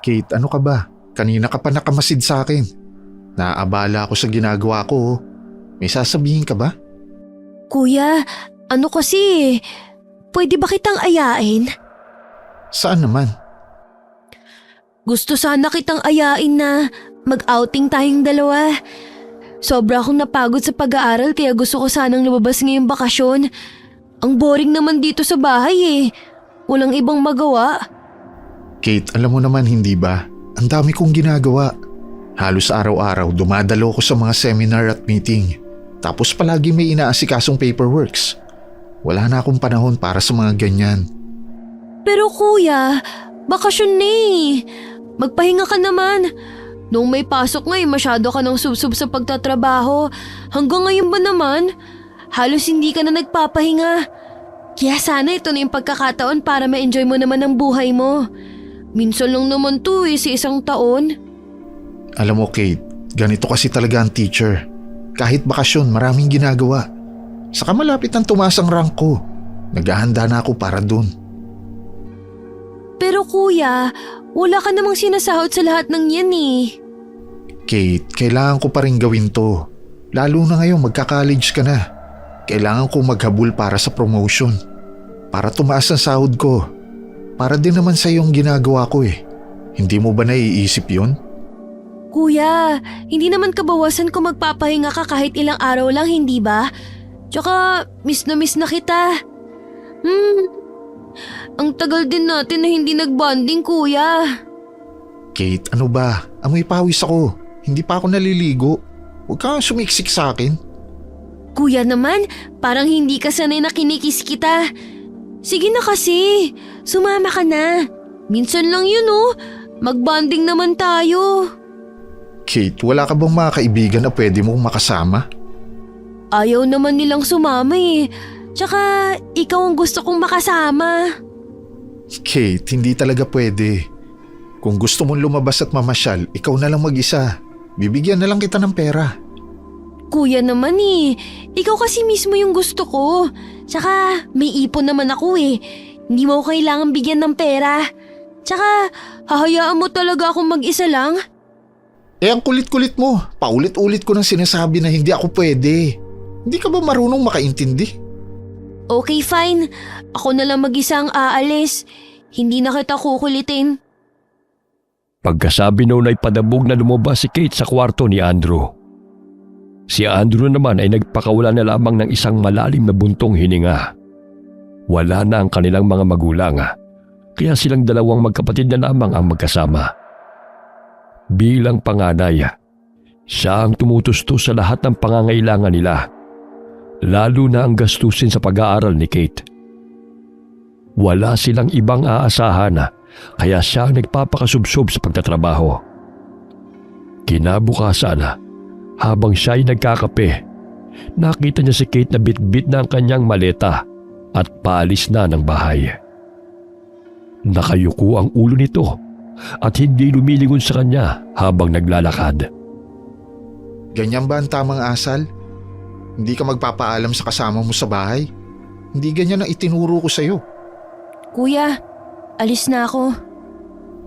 Kate, ano ka ba? Kanina ka pa nakamasid sa akin. Naaabala ako sa ginagawa ko. May sasabihin ka ba? Kuya, ano kasi, pwede ba kitang ayain? Saan naman? Gusto sana kitang ayain na mag-outing tayong dalawa. Sobra akong napagod sa pag-aaral kaya gusto ko sanang lumabas ngayong bakasyon. Ang boring naman dito sa bahay eh. Walang ibang magawa. Kate, alam mo naman hindi ba? Ang dami kong ginagawa. Halos araw-araw dumadalo ko sa mga seminar at meeting. Tapos palagi may inaasikasong paperworks. Wala na akong panahon para sa mga ganyan. Pero kuya, bakasyon na eh. Magpahinga ka naman. Nung may pasok nga masyado ka ng subsub sa pagtatrabaho. Hanggang ngayon ba naman? Halos hindi ka na nagpapahinga. Kaya sana ito na yung pagkakataon para ma-enjoy mo naman ang buhay mo. Minsan lang naman to sa isang taon. Alam mo Kate, ganito kasi talaga ang teacher. Kahit bakasyon, maraming ginagawa. Saka malapit ang tumaas ang rank ko. Naghahanda na ako para dun. Pero kuya, wala ka namang sinasahod sa lahat ng yan eh. Kate, kailangan ko pa rin gawin to. Lalo na ngayon magka-college ka na. Kailangan ko maghabol para sa promotion. Para tumaas ang sahod ko. Para din naman sa yung ginagawa ko eh. Hindi mo ba naiisip yun? Kuya, hindi naman kabawasan kung magpapahinga ka kahit ilang araw lang, hindi ba? Tsaka, miss na kita. Ang tagal din natin na hindi nagbonding, kuya. Kate, ano ba? Amoy pawis ako. Hindi pa ako naliligo. Huwag kang sumiksik sa akin. Kuya naman, parang hindi ka sanay na kinikis kita. Sige na kasi, sumama ka na. Minsan lang yun magbonding naman tayo. Kate, wala ka bang mga kaibigan na pwede mong makasama? Ayaw naman nilang sumama eh. Tsaka ikaw ang gusto kong makasama. Kate, hindi talaga pwede. Kung gusto mong lumabas at mamasyal, ikaw na lang mag-isa. Bibigyan na lang kita ng pera. Kuya naman eh. Ikaw kasi mismo yung gusto ko. Tsaka may ipon naman ako eh. Hindi mo ako kailangan bigyan ng pera. Tsaka hahayaan mo talaga akong mag-isa lang? Ang kulit-kulit mo. Paulit-ulit ko nang sinasabi na hindi ako pwede. Hindi ka ba marunong makaintindi? Okay, fine. Ako na lang mag-isa ang aalis. Hindi na kita kukulitin. Pagkasabi noon ay padabog na lumabas si Kate sa kwarto ni Andrew. Si Andrew naman ay nagpakawala na lamang ng isang malalim na buntong hininga. Wala na ang kanilang mga magulang, kaya silang dalawang magkapatid na lamang ang magkasama. Bilang panganay, siya ang tumutustos sa lahat ng pangangailangan nila, lalo na ang gastusin sa pag-aaral ni Kate. Wala silang ibang aasahan, kaya siya ang nagpapakasubsob sa pagtatrabaho. Kinabukasan, habang siya ay nagkakape, nakita niya si Kate na bitbit na ang kanyang maleta at paalis na ng bahay. Nakayuko ang ulo nito at hindi lumilingon sa kanya habang naglalakad. Ganyan ba ang tamang asal? Hindi ka magpapaalam sa kasama mo sa bahay? Hindi ganyan ang itinuro ko sa'yo. Kuya, alis na ako.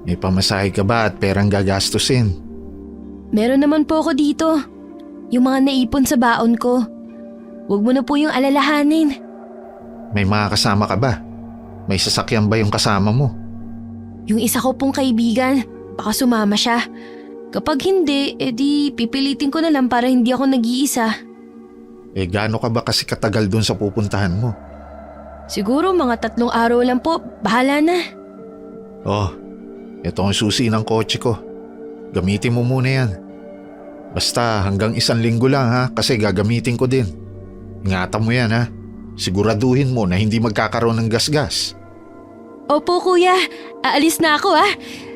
May pamasahe ka ba at perang gagastusin? Meron naman po ako dito. Yung mga naipon sa baon ko. Huwag mo na po yung alalahanin. May mga kasama ka ba? May sasakyan ba yung kasama mo? Yung isa ko pong kaibigan, baka sumama siya. Kapag hindi, edi pipilitin ko na lang para hindi ako nag-iisa. Gaano ka ba kasi katagal dun sa pupuntahan mo? Siguro mga 3 araw lang po, bahala na. Ito ang susi ng kotse ko. Gamitin mo muna yan. Basta hanggang 1 linggo lang kasi gagamitin ko din. Ingatan mo yan Siguraduhin mo na hindi magkakaroon ng gasgas. Opo kuya, aalis na ako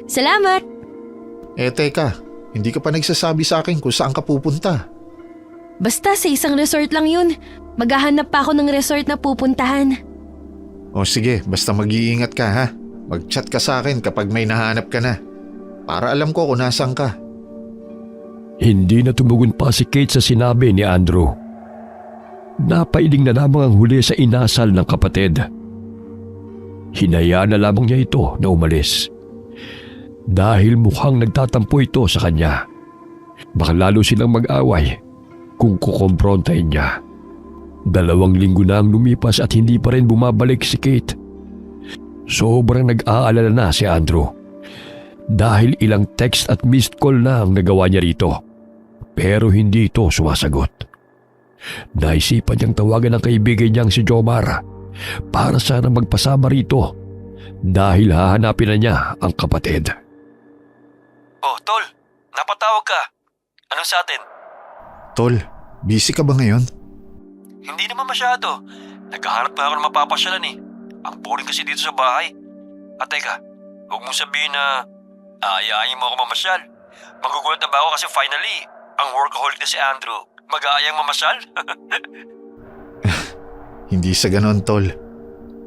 Salamat. Teka, hindi ka pa nagsasabi sa akin kung saan ka pupunta. Basta sa isang resort lang yun. Maghahanap pa ako ng resort na pupuntahan. Sige, basta mag-iingat ka Mag-chat ka sa akin kapag may nahanap ka na. Para alam ko kung nasaan ka. Hindi na tumugon pa si Kate sa sinabi ni Andrew. Napailing na lamang ang huli sa inasal ng kapatid. Hinayaan na lamang niya ito na umalis. dahil mukhang nagtatampo ito sa kanya. Baka lalo silang mag-away kung kukomprontahin niya. 2 linggo na ang lumipas at hindi pa rin bumabalik si Kate. Sobrang nag-aalala na si Andrew dahil ilang text at missed call na ang nagawa niya rito, pero hindi ito sumasagot. Naisipan niyang tawagan ang kaibigan niyang si Jomar para sana magpasama rito dahil hahanapin na niya ang kapatid. Oh, Tol, napatawag ka. Ano sa atin? Tol, busy ka ba ngayon? Hindi naman masyado. Naghahanap pa ako ng mapapasyalan eh. Ang boring kasi dito sa bahay. At teka, huwag mong sabihin na aayain mo ako mamasyal. Magugulat na ba ako kasi finally, ang workaholic na si Andrew mag-aayang mamasyal? Hindi sa ganon, Tol.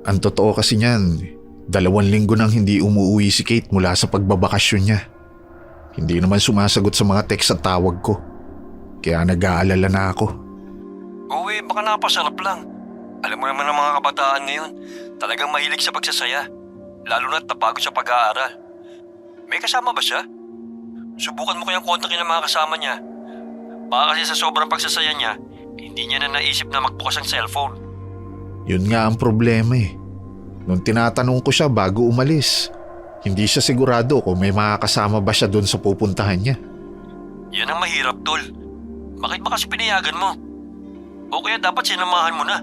Ang totoo kasi niyan, 2 linggo nang hindi umuwi si Kate mula sa pagbabakasyon niya. Hindi naman sumasagot sa mga text at tawag ko. Kaya nag-aalala na ako. Uy, baka napasarap lang. Alam mo naman ang mga kabataan ngayon, talagang mahilig sa pagsasaya. Lalo na't napagod sa pag-aaral. May kasama ba siya? Subukan mo kayang kontakin ang mga kasama niya. Baka kasi sa sobrang pagsasaya niya, hindi niya na naisip na magbukas ang cellphone. Yun nga ang problema eh. Nung tinatanong ko siya bago umalis, hindi siya sigurado kung may makakasama ba siya doon sa pupuntahan niya. Yan ang mahirap, Tol. Bakit ba kasi pinayagan mo? O kaya dapat sinamahan mo na?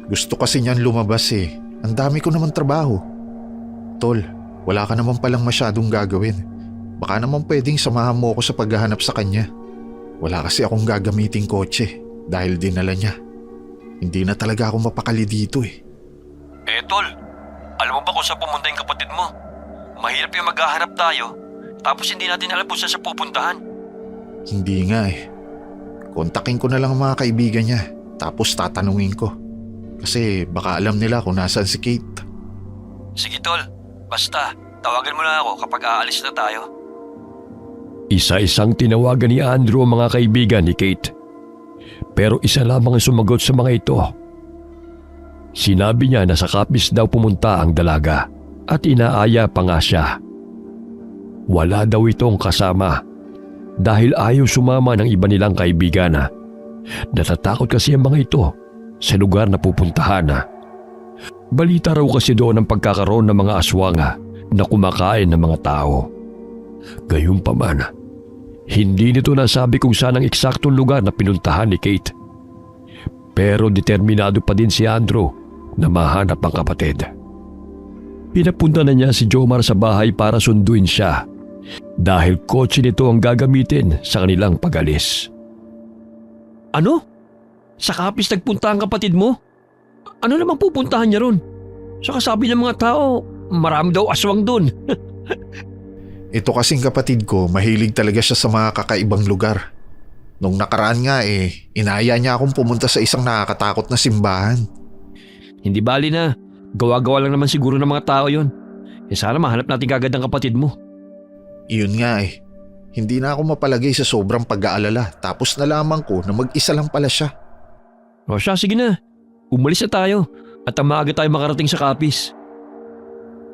Gusto kasi niyan lumabas eh. Ang dami ko naman trabaho. Tol, wala ka naman palang masyadong gagawin. Baka naman pwedeng samahan mo ako sa paghahanap sa kanya. Wala kasi akong gagamiting kotse dahil dinala niya. Hindi na talaga ako mapakali dito eh. Tol, alam mo ba kung saan pumunta yung kapatid mo? Mahirap yung maghahanap tayo, tapos hindi natin alam kung saan siya pupuntahan. Hindi nga eh. Kontakin ko na lang ang mga kaibigan niya, tapos tatanungin ko. Kasi baka alam nila kung nasaan si Kate. Sige, Tol. Basta, tawagan mo na ako kapag aalis na tayo. Isa-isang tinawagan ni Andrew ang mga kaibigan ni Kate. Pero isa lamang ang sumagot sa mga ito. Sinabi niya na sa Capiz daw pumunta ang dalaga at inaaya pa nga siya. Wala daw itong kasama dahil ayaw sumama ng iba nilang kaibigan. Natatakot kasi ang mga ito sa lugar na pupuntahan. Balita raw kasi doon ang pagkakaroon ng mga aswang na kumakain ng mga tao. Gayunpaman, hindi nito nasabi kung saan ang eksaktong lugar na pinuntahan ni Kate. Pero determinado pa din si Andrew na mahanap ang kapatid. Pinapunta na niya si Jomar sa bahay para sunduin siya dahil kotse nito ang gagamitin sa kanilang pag-alis. Ano? Sa Capiz nagpunta ang kapatid mo? Ano namang pupuntahan niya ron? Saka sabi ng mga tao, marami daw aswang dun. Ito kasing kapatid ko, mahilig talaga siya sa mga kakaibang lugar. Nung nakaraan nga inaya niya akong pumunta sa isang nakakatakot na simbahan. Hindi bali na. Gawa-gawa lang naman siguro ng mga tao yon. Sana mahanap natin kagad ang kapatid mo. Iyon nga Hindi na ako mapalagay sa sobrang pag-aalala tapos nalaman ko na mag-isa lang pala siya. O siya, sige na. Umalis na tayo at maaga tayo makarating sa Capiz.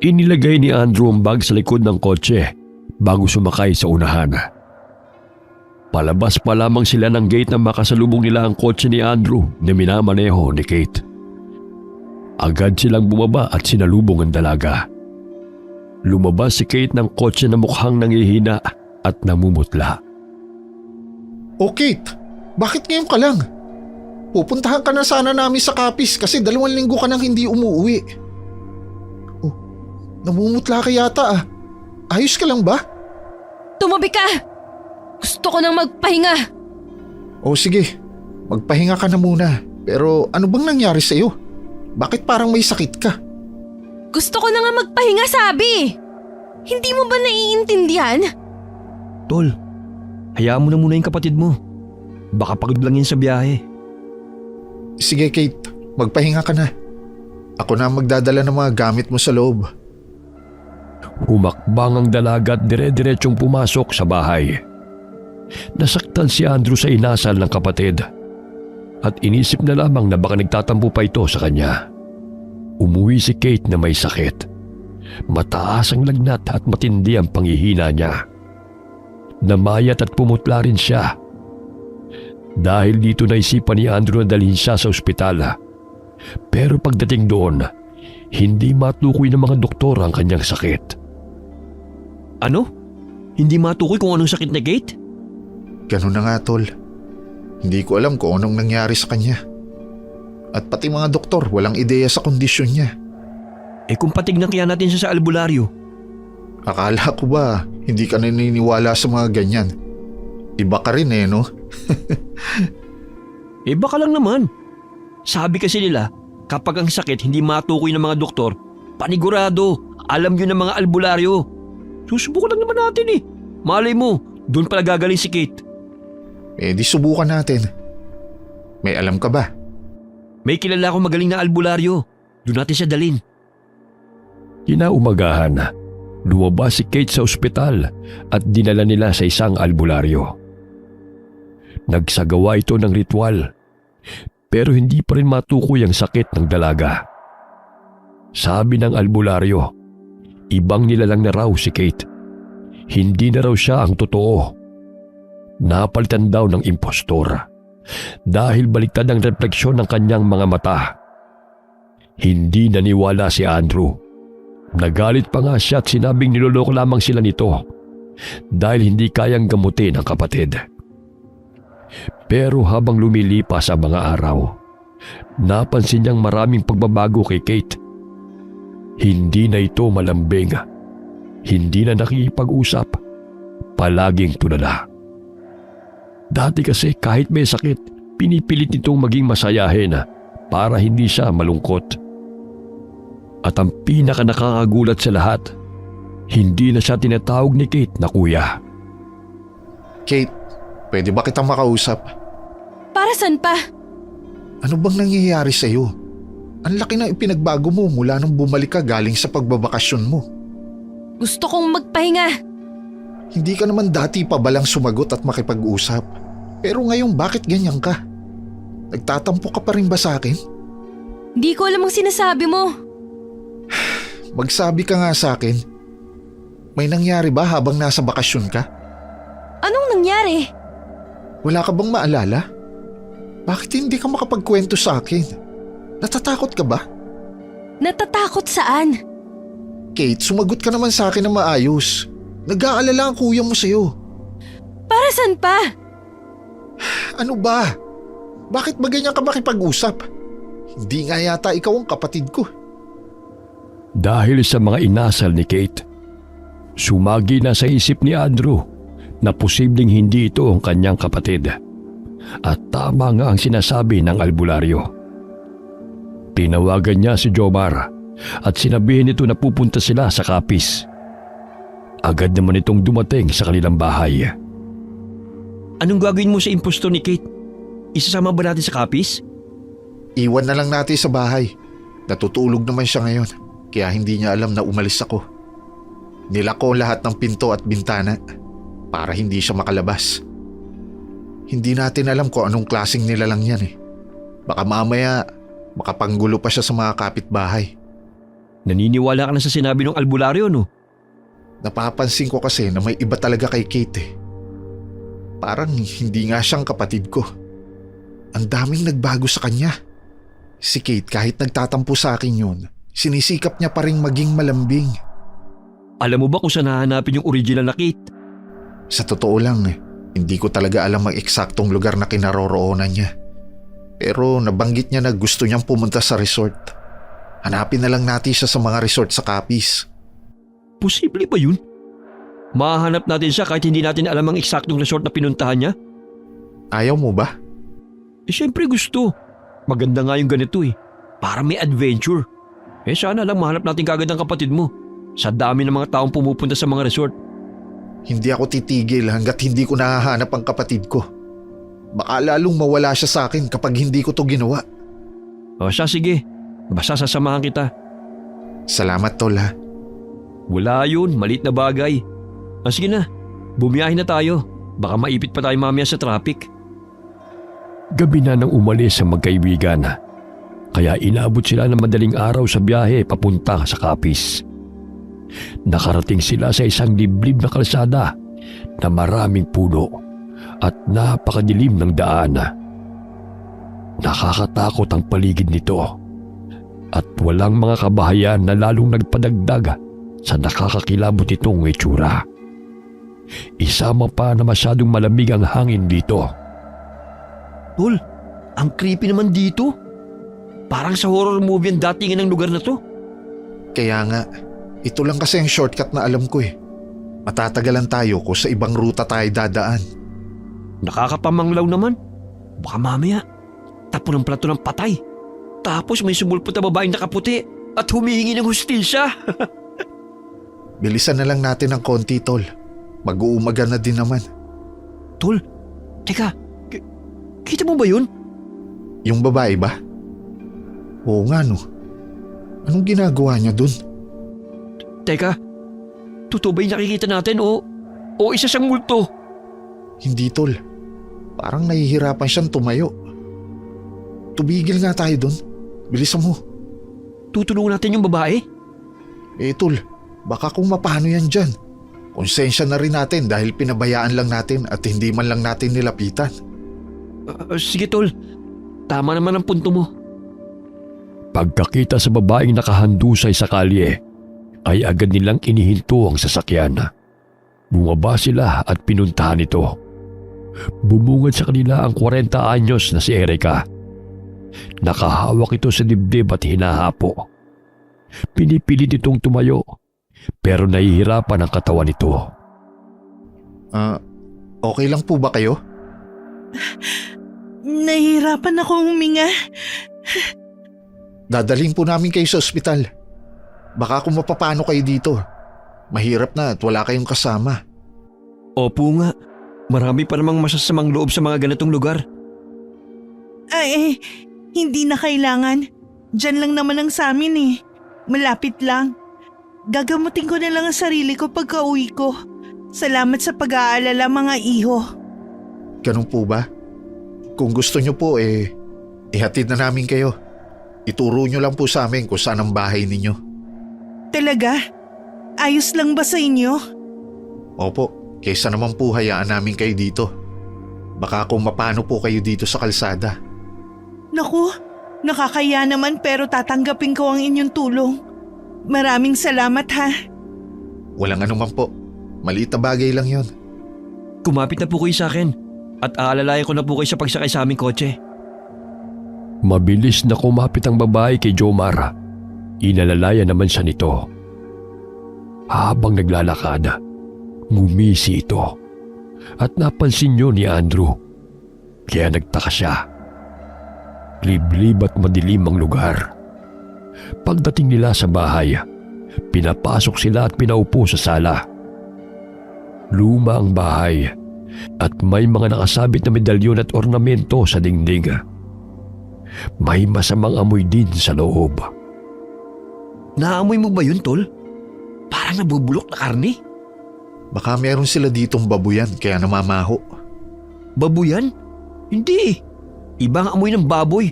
Inilagay ni Andrew ang bag sa likod ng kotse bago sumakay sa unahan. Palabas pa lamang sila ng gate na makasalubong nila ang kotse ni Andrew na minamaneho ni Kate. Agad silang bumaba at sinalubong ang dalaga. Lumabas si Kate ng kotse na mukhang nangihina at namumutla. "Oh Kate, bakit ngayon ka lang? Pupuntahan ka na sana namin sa Capiz kasi 2 linggo ka nang hindi umuwi. Oh, namumutla ka yata Ayos ka lang ba?" Tumabi ka! Gusto ko nang magpahinga. "Oh sige, magpahinga ka na muna. Pero ano bang nangyari sa'yo? Bakit parang may sakit ka?" Gusto ko na nga magpahinga, sabi. Hindi mo ba naiintindihan? Tol, hayaan mo na muna yung kapatid mo. Baka pagod lang yun sa biyahe. Sige Kate, magpahinga ka na. Ako na ang magdadala ng mga gamit mo sa loob. Humakbang ang dalaga at dire-diretsyong pumasok sa bahay. Nasaktan si Andrew sa inasal ng kapatid at inisip na lamang na baka nagtatampo pa ito sa kanya. Umuwi si Kate na may sakit Mataas ang lagnat at matindi ang panghihina niya. Namayat at pumutla rin siya. Dahil dito naisipan ni Andrew na dalhin siya sa ospital. Pero pagdating doon, hindi matukoy ng mga doktor ang kanyang sakit. Ano? Hindi matukoy kung anong sakit ni Kate? Ganun na nga, tol. Hindi ko alam kung anong nangyari sa kanya. At pati mga doktor walang ideya sa kondisyon niya. Eh kung patignan kaya natin siya sa albularyo? Akala ko ba hindi ka naniniwala sa mga ganyan? Iba ka rin no? Eh baka lang naman. Sabi kasi nila, kapag ang sakit hindi matukoy ng mga doktor, panigurado, alam yun ng mga albularyo. Susubukan lang naman natin eh. Malay mo, doon pala gagaling si Kate. Eh di subukan natin. May alam ka ba? May kilala akong magaling na albularyo. Doon natin siya dalhin. Kinaumagahan, lumabas si Kate sa ospital at dinala nila sa isang albularyo. Nagsagawa ito ng ritual, pero hindi pa rin matukoy ang sakit ng dalaga. Sabi ng albularyo, ibang nilalang na raw si Kate. Hindi na raw siya ang totoo. Napalitan daw ng impostor dahil baliktad ang refleksyon ng kanyang mga mata. Hindi naniwala si Andrew. Nagalit pa nga siya at sinabing niloloko lamang sila nito dahil hindi kayang gamutin ang kapatid. Pero habang lumilipas ang mga araw, napansin niyang maraming pagbabago kay Kate. Hindi na ito malambing. Hindi na nakikipag-usap. Palaging tulala. Dati kasi kahit may sakit, pinipilit nitong maging masayahin para hindi siya malungkot. At ang pinaka nakakagulat sa lahat, hindi na siya tinatawag ni Kate na kuya. Kate, pwede ba kitang makausap? Para saan pa? Ano bang nangyayari sa'yo? Ang laki na ipinagbago mo mula nung bumalik ka galing sa pagbabakasyon mo. Gusto kong magpahinga. Hindi ka naman dati pa balang sumagot at makipag-usap. Pero ngayon bakit ganyan ka? Nagtatampo ka pa rin ba sa akin? Hindi ko alam ang sinasabi mo. Magsabi ka nga sa akin. May nangyari ba habang nasa bakasyon ka? Anong nangyari? Wala ka bang maalala? Bakit hindi ka makapagkwento sa akin? Natatakot ka ba? Natatakot saan? Kate, sumagot ka naman sa akin na maayos. Nag-aalala ang kuya mo sa'yo. Para saan pa? Ano ba? Bakit ba ganyan ka makipag-usap? Hindi nga yata ikaw ang kapatid ko. Dahil sa mga inasal ni Kate, sumagi na sa isip ni Andrew na posibleng hindi ito ang kanyang kapatid. At tama nga ang sinasabi ng albularyo. Tinawagan niya si Jomar at sinabihin nito na pupunta sila sa Capiz. Agad naman itong dumating sa kanilang bahay. Anong gagawin mo sa impostor ni Kate? Isasama ba natin sa Capiz? Iwan na lang natin sa bahay. Natutulog naman siya ngayon, kaya hindi niya alam na umalis ako. Nilako lahat ng pinto at bintana para hindi siya makalabas. Hindi natin alam kung anong klaseng nilalang yan eh. Baka mamaya makapanggulo pa siya sa mga kapitbahay. Naniniwala ka na sa sinabi ng albularyo, no? Napapansin ko kasi na may iba talaga kay Kate eh. Parang hindi nga siyang kapatid ko. Ang daming nagbago sa kanya. Si Kate kahit nagtatampo sa akin yun, sinisikap niya pa rin maging malambing. Alam mo ba kung saan hahanapin yung original na Kate? Sa totoo lang, hindi ko talaga alam ang eksaktong lugar na kinaroroonan niya. Pero nabanggit niya na gusto niyang pumunta sa resort. Hanapin na lang natin siya sa mga resort sa Capiz. Posible ba yun? Mahanap natin siya kahit hindi natin alam ang eksaktong resort na pinuntahan niya? Ayaw mo ba? Eh syempre gusto. Maganda nga yung ganito eh. Para may adventure. Eh sana lang mahanap natin kagad ang kapatid mo. Sa dami ng mga taong pumupunta sa mga resort. Hindi ako titigil hanggat hindi ko nahahanap ang kapatid ko. Baka lalong mawala siya sa akin kapag hindi ko to ginawa. O siya sige. Basta sasamahan kita. Salamat tol ha. Wala yun. Maliit na bagay. Sige na. Bumiyahin na tayo. Baka maipit pa tayo mamaya sa traffic. Gabi na nang umalis ang magkaibigan. Kaya inabot sila ng madaling araw sa biyahe papunta sa Capiz. Nakarating sila sa isang liblib na kalsada na maraming puno at napakadilim ng daan. Nakakatakot ang paligid nito at walang mga kabahayan na lalong nagpadagdag sa nakakakilabot itong itsura. Isama pa na masyadong malamig ang hangin dito. Tol, ang creepy naman dito. Parang sa horror movie ang datingan ng lugar na to. Kaya nga, ito lang kasi ang shortcut na alam ko eh. Matatagalan tayo kung sa ibang ruta tayo dadaan. Nakakapamanglaw naman. Baka mamaya, tapo ng plato ng patay. Tapos may sumulpot na babaeng nakaputi at humihingi ng hustisya. Bilisan na lang natin ng konti, tol. Mag-uumaga na din naman. Tol, teka, kita mo ba yun? Yung babae ba? Oo nga no. Anong ginagawa niya dun? Teka, totoo ba yung nakikita natin o isa siyang multo? Hindi, tol. Parang nahihirapan siyang tumayo. Tumigil nga tayo dun. Bilisan mo. Tutulungan natin yung babae? Tol, baka kung mapano yan dyan. Konsensya na rin natin dahil pinabayaan lang natin at hindi man lang natin nilapitan. Sige tol, tama naman ang punto mo. Pagkakita sa babaeng nakahandusay sa kalye, ay agad nilang inihinto ang sasakyan. Bumaba sila at pinuntahan ito. Bumungad sa kanila ang 40 anyos na si Erica. Nakahawak ito sa dibdib at hinahapo. Pinipilit itong tumayo, pero nahihirapan ang katawan nito. Okay lang po ba kayo? Nahihirapan akong huminga. Dadaling po namin kayo sa ospital. Baka kung mapapano kayo dito. Mahirap na at wala kayong kasama. Opo nga, marami pa namang masasamang loob sa mga ganitong lugar. Ay, hindi na kailangan. Diyan lang naman ang sa amin eh. Malapit lang. Gagamutin ko na lang ang sarili ko pagka uwi ko. Salamat sa pag-aalala mga iho. Ganun po ba? Kung gusto nyo po ihatid na namin kayo. Ituro nyo lang po sa amin kung saan ang bahay ninyo. Talaga? Ayos lang ba sa inyo? Opo, kaysa naman po hayaan namin kayo dito. Baka kung mapano po kayo dito sa kalsada. Naku, nakakaya naman pero tatanggapin ko ang inyong tulong. Maraming salamat ha. Walang anuman po. Maliit na bagay lang yon. Kumapit na po kayo sa akin at aalalayan ko na po kayo sa pagsakay sa aming kotse. Mabilis na kumapit ang babae kay Jomar. Inalalayan naman siya nito. Habang naglalakad, ngumisi ito at napansin niyo ni Andrew. Kaya nagtaka siya. Liblib at madilim ang lugar. Pagdating nila sa bahay, pinapasok sila at pinaupo sa sala. Luma ang bahay at may mga nakasabit na medalyon at ornamento sa dingding. May masamang amoy din sa loob. Naamoy mo ba yun, tol? Parang nabubulok na karne. Baka meron sila ditong babuyan kaya namamaho. Babuyan? Hindi. Ibang amoy ng baboy.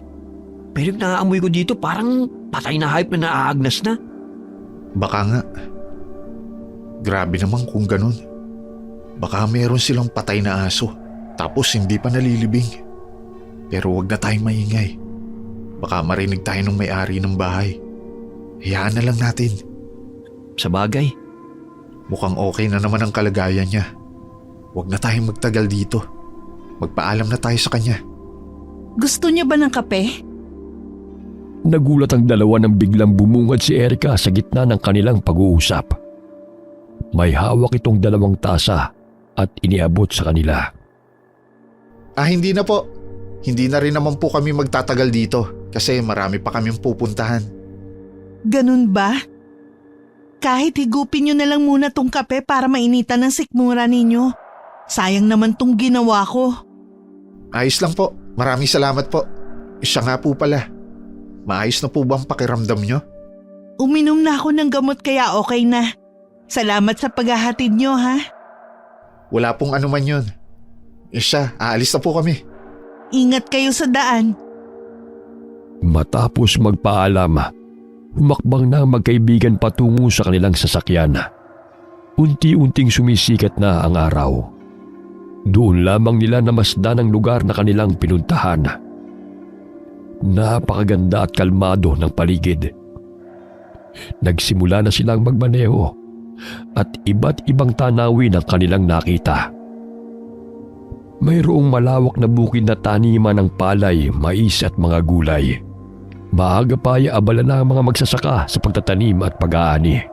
Pero yung naaamoy ko dito parang patay na hayop na naaagnas na. Baka nga. Grabe naman kung ganun. Baka meron silang patay na aso tapos hindi pa nalilibing. Pero wag na tayong maingay. Baka marinig tayo ng may-ari ng bahay. Hayaan na lang natin. Sa bagay. Mukhang okay na naman ang kalagayan niya. Wag na tayong magtagal dito. Magpaalam na tayo sa kanya. Gusto niyo ba ng kape? Nagulat ang dalawa nang biglang bumungad si Erica sa gitna ng kanilang pag-uusap. May hawak itong 2 tasa at iniabot sa kanila. Hindi na po. Hindi na rin naman po kami magtatagal dito kasi marami pa kaming pupuntahan. Ganun ba? Kahit higupin niyo na lang muna tong kape para mainitan ng sikmura ninyo. Sayang naman tong ginawa ko. Ayos lang po. Maraming salamat po. Siya nga po pala. Maayos na po ba ang pakiramdam nyo? Uminom na ako ng gamot kaya okay na. Salamat sa paghahatid niyo ha. Wala pong anuman yun. Siya, aalis na po kami. Ingat kayo sa daan. Matapos magpaalam, Humakbang na ang magkaibigan patungo sa kanilang sasakyan. Unti-unting sumisikat na ang araw. Doon lamang nila namasdan ang lugar na kanilang pinuntahan. Napakaganda at kalmado ng paligid. Nagsimula na silang magmaneho at iba't ibang tanawin ang kanilang nakita. Mayroong malawak na bukid na taniman ng palay, mais at mga gulay. Maaga pa ay abala na ang mga magsasaka sa pagtatanim at pag-aani.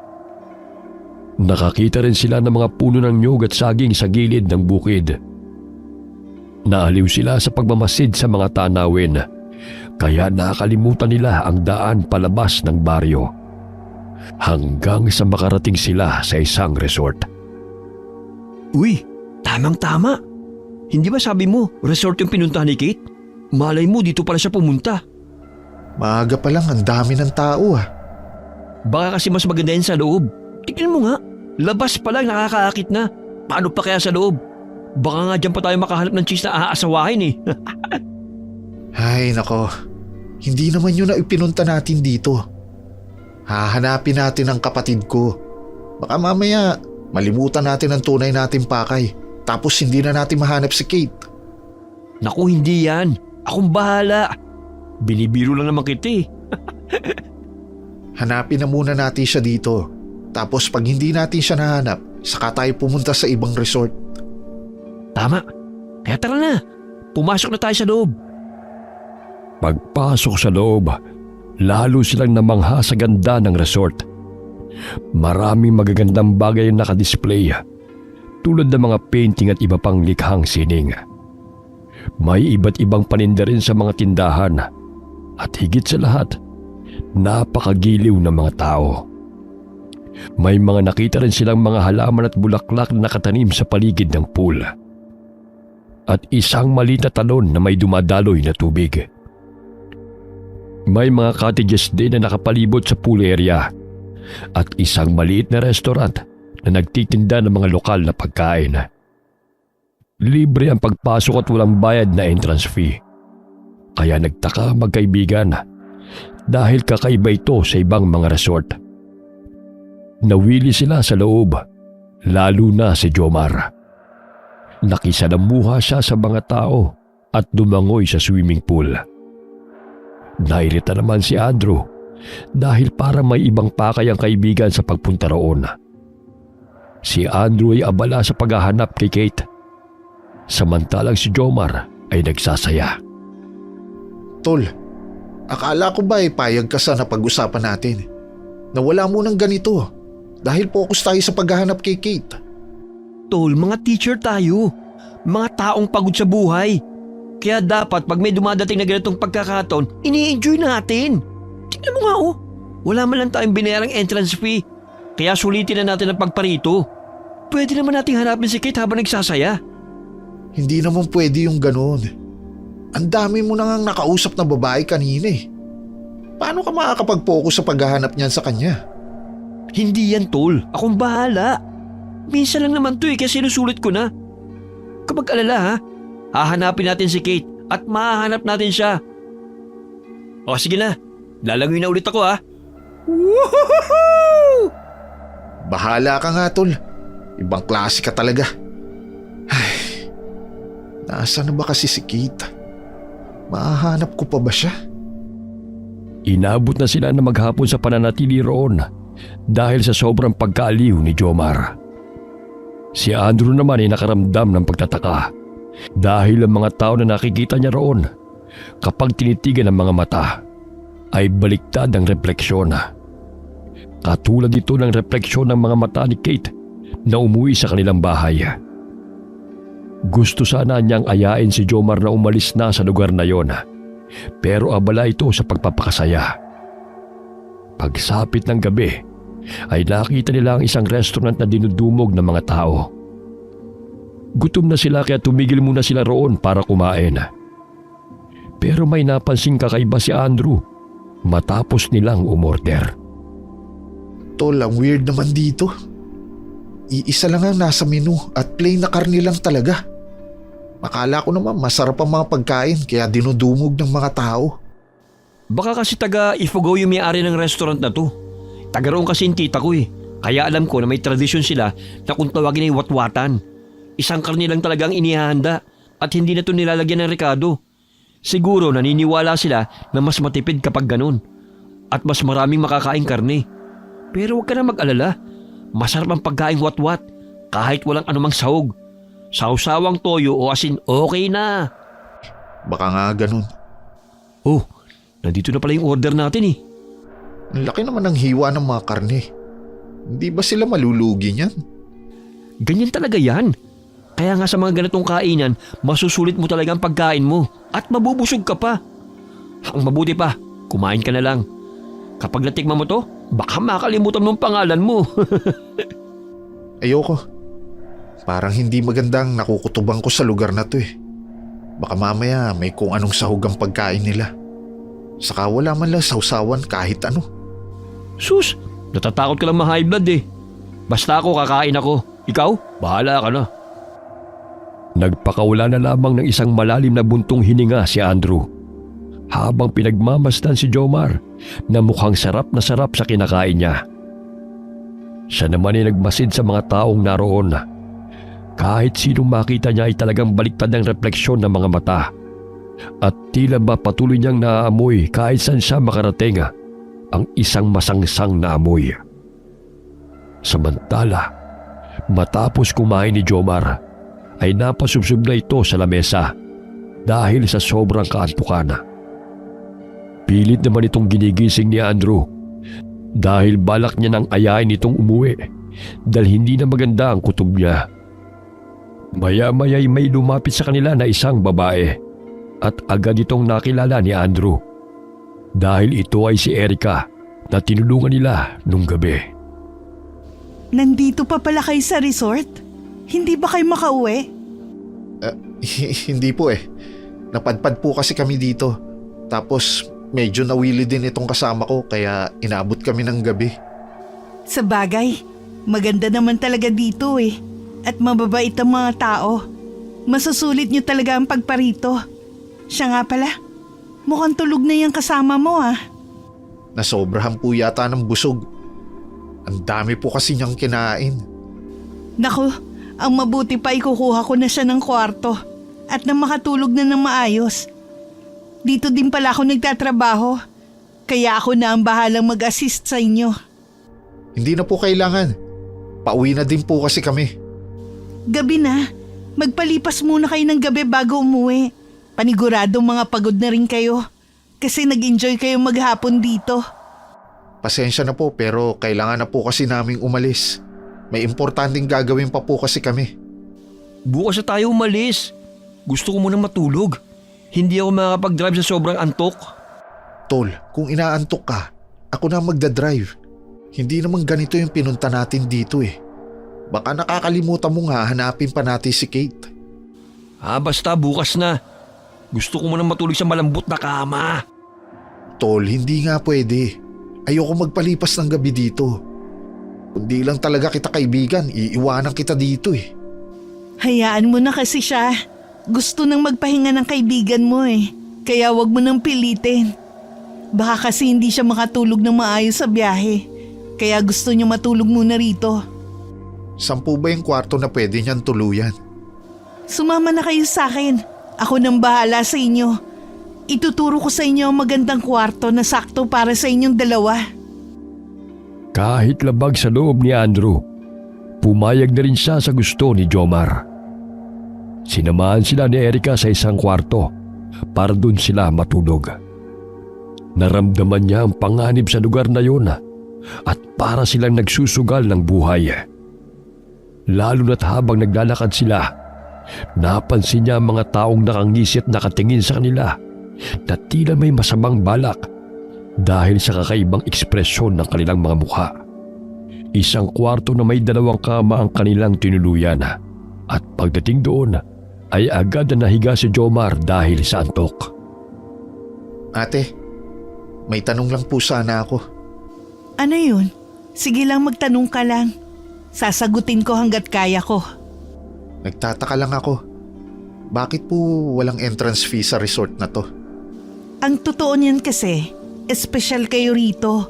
Nakakita rin sila ng mga puno ng nyug at saging sa gilid ng bukid. Naaliw sila sa pagmamasid sa mga tanawin, kaya nakalimutan nila ang daan palabas ng baryo. Hanggang sa makarating sila sa isang resort. Uy, tamang-tama. Hindi ba sabi mo, resort yung pinuntahan ni Kate? Malay mo, dito pala siya pumunta. Maaga pa lang, ang dami ng tao ah. Baka kasi mas maganda yan sa loob. Tignan mo nga, labas pa lang nakakaakit na. Paano pa kaya sa loob? Baka nga dyan pa tayo makahanap ng cheese na aasawahin eh. Ay nako, hindi naman yun na ipinunta natin dito. Hahanapin natin ang kapatid ko. Baka mamaya malimutan natin ang tunay nating pakay. Tapos hindi na natin mahanap si Kate. Naku, hindi yan. Akong bahala. Binibiro lang naman kita eh. Hanapin na muna natin siya dito. Tapos pag hindi natin siya nahanap, saka tayo pumunta sa ibang resort. Tama. Kaya tara na. Pumasok na tayo sa loob. Pagpasok sa loob, lalo silang namangha sa ganda ng resort. Maraming magagandang bagay ang nakadisplay, tulad ng mga painting at iba pang likhang sining. May iba't ibang paninda rin sa mga tindahan at higit sa lahat, napakagiliw ng mga tao. May mga nakita rin silang mga halaman at bulaklak na nakatanim sa paligid ng pool. At isang maliit na talon na may dumadaloy na tubig. May mga cottages din na nakapalibot sa pool area at isang maliit na restaurant na nagtitinda ng mga lokal na pagkain. Libre ang pagpasok at walang bayad na entrance fee. Kaya nagtaka magkaibigan dahil kakaiba ito sa ibang mga resort. Nawili sila sa loob, lalo na si Jomar. Nakisalamuha siya sa mga tao at dumangoy sa swimming pool. Nairita naman si Andrew dahil para may ibang pakay ang kaibigan sa pagpunta roon. Si Andrew ay abala sa paghahanap kay Kate, samantalang si Jomar ay nagsasaya. Tol, akala ko ba payag ka sa napag-usapan natin? Nawala mo ng ganito dahil focus tayo sa paghahanap kay Kate. Tol, mga teacher tayo. Mga taong pagod sa buhay. Kaya dapat pag may dumadating na ganitong pagkakataon, ini-enjoy natin. Tingnan mo nga oh, wala man lang tayong binayarang entrance fee. Kaya sulitin na natin ang pagparito. Pwede naman nating hanapin si Kate habang nagsasaya. Hindi naman pwede yung ganoon. Ang dami mo nang nakausap na babae kanina eh. Paano ka makakapag-focus sa paghahanap niyan sa kanya? Hindi yan, Tol. Akong bahala. Minsan lang naman to eh, kaya sinusulit ko na. Kapag alala ha, hahanapin natin si Kate at mahahanap natin siya. O sige na, lalangoy na ulit ako ha. Woohoo! Bahala ka nga, Tol. Ibang klase ka talaga. Ay, nasaan na ba kasi si Kate? Mahahanap ko pa ba siya? Inabot na sila na maghapon sa pananatili roon dahil sa sobrang pagkaaliw ni Jomar. Si Andrew naman ay nakaramdam ng pagtataka dahil ang mga tao na nakikita niya roon kapag tinitigan ang mga mata ay baliktad ang refleksyon. Katulad ito ng refleksyon ng mga mata ni Kate na umuwi sa kanilang bahay. Gusto sana niyang ayain si Jomar na umalis na sa lugar na yon, pero abala ito sa pagpapakasaya. Pagsapit ng gabi ay nakita nila ang isang restaurant na dinudumog ng mga tao. Gutom na sila kaya tumigil muna sila roon para kumain. Pero may napansing kakaiba si Andrew matapos nilang umorder. Tol, ang weird naman dito. Iisa lang ang nasa menu at plain na karne lang talaga. Akala ko naman masarap ang mga pagkain kaya dinudumog ng mga tao. Baka kasi taga Ifugao yung may-ari ng restaurant na to. Taga roon kasi yung tita ko eh. Kaya alam ko na may tradisyon sila na kung tawagin ay watwatan. Isang karne lang talagang inihahanda at hindi na to nilalagyan ng rekado. Siguro naniniwala sila na mas matipid kapag ganun at mas maraming makakaing karne. Pero huwag ka na mag-alala. Masarap ang pagkaing watwat kahit walang anumang sahog. Sawsawang toyo o asin okay na. Baka nga ganun. Oh, nandito na pala yung order natin eh. Ang laki naman ng hiwa ng mga karne. Hindi ba sila malulugi niyan? Ganyan talaga yan. Kaya nga sa mga ganitong kainan, masusulit mo talaga ang pagkain mo at mabubusog ka pa. Ang mabuti pa, kumain ka na lang. Kapag natikman mo to, baka makalimutan mo ang pangalan mo. Ayoko. Parang hindi magandang nakukutubang ko sa lugar na to eh. Baka mamaya may kung anong sahog ang pagkain nila. Saka wala man lang sausawan kahit ano. Sus, natatakot ka lang ma-high blood eh. Basta ako kakain ako. Ikaw, bahala ka na. Nagpakawala na lamang ng isang malalim na buntong hininga si Andrew habang pinagmamasdan si Jomar na mukhang sarap na sarap sa kinakain niya. Siya naman ay nagmasid sa mga taong naroon. Kahit sinong makita niya ay talagang baliktad ang refleksyon ng mga mata at tila ba patuloy niyang naaamoy kahit saan siya makarating ang isang masangsang na amoy. Samantala, matapos kumain ni Jomar, ay napasubsob na ito sa lamesa dahil sa sobrang kaantukan. Pilit naman itong ginigising ni Andrew dahil balak niya nang ayain itong umuwi dahil hindi na maganda ang kutob niya. Maya-maya'y may lumapit sa kanila na isang babae at agad itong nakilala ni Andrew dahil ito ay si Erica na tinulungan nila nung gabi. Nandito pa pala kayo sa resort? Hindi ba kayo makauwi? Hindi po eh. Napadpad po kasi kami dito. Tapos medyo nawili din itong kasama ko kaya inaabot kami ng gabi. Sa bagay, maganda naman talaga dito eh. At mababait ang mga tao. Masusulit niyo talaga ang pagparito. Siya nga pala, mukhang tulog na yung kasama mo ah. Nasobrahan po yata ng busog. Ang dami po kasi niyang kinain. Naku, ang mabuti pa ikukuha ko na siya ng kwarto at na makatulog na ng maayos. Dito din pala ako nagtatrabaho, kaya ako na ang bahalang mag-assist sa inyo. Hindi na po kailangan. Pauwi na din po kasi kami. Gabi na, magpalipas muna kayo ng gabi bago umuwi. Paniguradong mga pagod na rin kayo kasi nag-enjoy kayo maghapon dito. Pasensya na po pero kailangan na po kasi naming umalis. May importanteng gagawin pa po kasi kami. Bukas na tayo umalis. Gusto ko munang matulog. Hindi ako makakapag-drive sa sobrang antok. Tol, kung inaantok ka, ako na magdadrive. Hindi naman ganito yung pinunta natin dito eh. Baka nakakalimutan mo nga hanapin pa natin si Kate. Basta bukas na. Gusto ko munang matulog sa malambot na kama. Tol, hindi nga pwede. Ayoko magpalipas ng gabi dito. Kundi lang talaga kita kaibigan, iiwanan kita dito eh. Hayaan mo na kasi siya. Gusto nang magpahinga ng kaibigan mo eh. Kaya wag mo nang pilitin. Baka kasi hindi siya makatulog ng maayos sa biyahe. Kaya gusto niya matulog muna rito. 10 ba yung kwarto na pwede niyan tuluyan? Sumama na kayo sa akin. Ako nang bahala sa inyo. Ituturo ko sa inyo ang magandang kwarto na sakto para sa inyong dalawa. Kahit labag sa loob ni Andrew, pumayag na rin siya sa gusto ni Jomar. Sinamahan sila ni Erica sa isang kwarto para doon sila matulog. Naramdaman niya ang panganib sa lugar na yun at para silang nagsusugal ng buhay. Lalo na't habang naglalakad sila, napansin niya ang mga taong nakangisit nakatingin sa kanila na tila may masamang balak dahil sa kakaibang ekspresyon ng kanilang mga mukha. Isang kwarto na may 2 kama ang kanilang tinuluyan at pagdating doon ay agad na nahiga si Jomar dahil sa antok. Ate, may tanong lang po sana ako. Ano yun? Sige lang, magtanong ka lang. Sasagutin ko hanggat kaya ko. Nagtataka lang ako. Bakit po walang entrance fee sa resort na to? Ang totoo niyan kasi, espesyal kayo rito.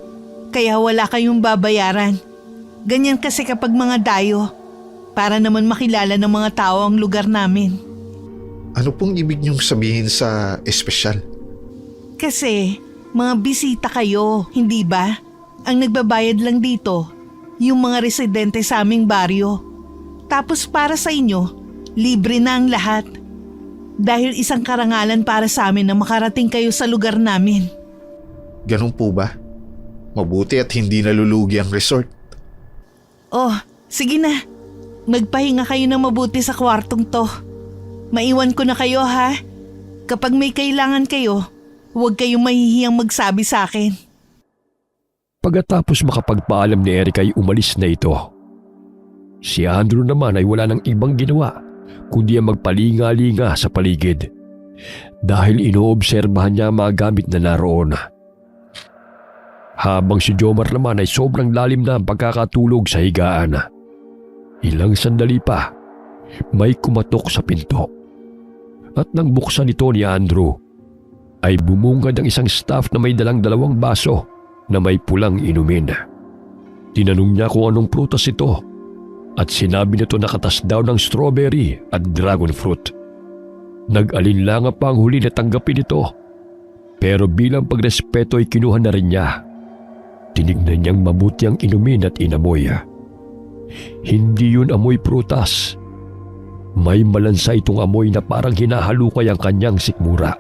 Kaya wala kayong babayaran. Ganyan kasi kapag mga dayo. Para naman makilala ng mga tao ang lugar namin. Ano pong ibig niyong sabihin sa espesyal? Kasi mga bisita kayo, hindi ba? Ang nagbabayad lang dito, yung mga residente sa aming baryo. Tapos para sa inyo, libre na ang lahat. Dahil isang karangalan para sa amin na makarating kayo sa lugar namin. Ganun po ba? Mabuti at hindi nalulugi ang resort. Oh, sige na. Magpahinga kayo ng mabuti sa kwartong to. Maiwan ko na kayo ha. Kapag may kailangan kayo, huwag kayong mahihiyang magsabi sa akin. Pagkatapos makapagpaalam ni Eric ay umalis na ito. Si Andrew naman ay wala ng ibang ginawa kundi ang magpalinga-linga sa paligid dahil inoobserbahan niya ang mga gamit na naroon. Habang si Jomar naman ay sobrang lalim na ang pagkakatulog sa higaan. Ilang sandali pa, may kumatok sa pinto. At nang buksan ito ni Andrew, ay bumungad ang isang staff na may dalang 2 baso na may pulang inumin. Tinanong niya kung anong prutas ito at sinabi nito na katas daw ng strawberry at dragon fruit. Nag-alinlangan pa ang huli na tanggapin ito, pero bilang pagrespeto ay kinuha na rin niya. Tinignan niyang mabuti ang inumin at inamoy. Hindi yun amoy prutas. May malansa itong amoy na parang hinahalukay ang kanyang sikmura.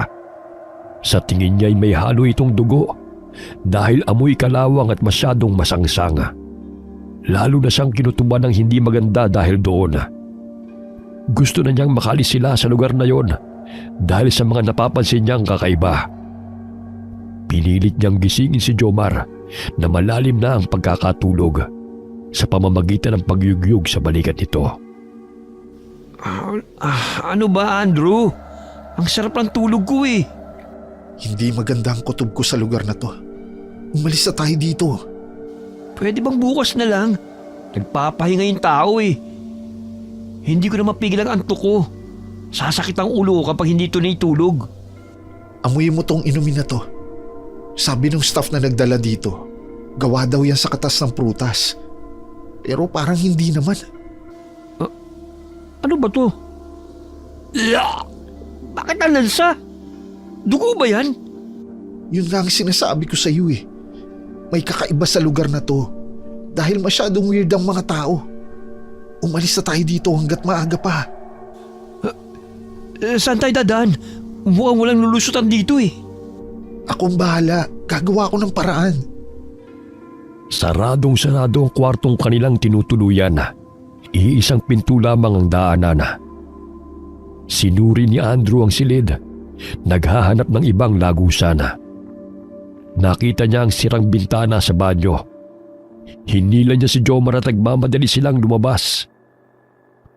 Sa tingin niya ay may halo itong dugo dahil amoy kalawang at masyadong masangsanga. Lalo na siyang kinutuban ng hindi maganda dahil doon. Gusto na niyang makalis sila sa lugar na yon dahil sa mga napapansin niyang kakaiba. Pinilit niyang gisingin si Jomar na malalim na ang pagkakatulog sa pamamagitan ng pagyugyug sa balikat nito. Ano ba, Andrew? Ang sarap ng tulog ko eh. Hindi maganda ang kutob ko sa lugar na to. Umalis na tayo dito. Pwede bang bukas na lang? Nagpapahinga yung tao eh. Hindi ko na mapigil ang antok ko. Sasakit ang ulo ko kapag hindi ito naitulog. Amuyin mo tong inumin na to. Sabi ng staff na nagdala dito, gawa daw yan sa katas ng prutas. Pero parang hindi naman. Ano ba to? Bakit ang lansa? Dugo ba yan? Yun nga ang sinasabi ko sa iyo eh. May kakaiba sa lugar na to dahil masyadong weird ang mga tao. Umalis na tayo dito hanggat maaga pa. Saan tayo dadaan? Mukhang walang lulusutan dito eh. Akong bahala. Gagawa ko ng paraan. Saradong-sarado ang kwartong kanilang tinutuluyan. Iisang pinto lamang ang daanan. Sinuri ni Andrew ang silid. Naghahanap ng ibang lagusan. Nakita niya ang sirang bintana sa banyo. Hinila niya si Jomar at nagmamadali silang lumabas.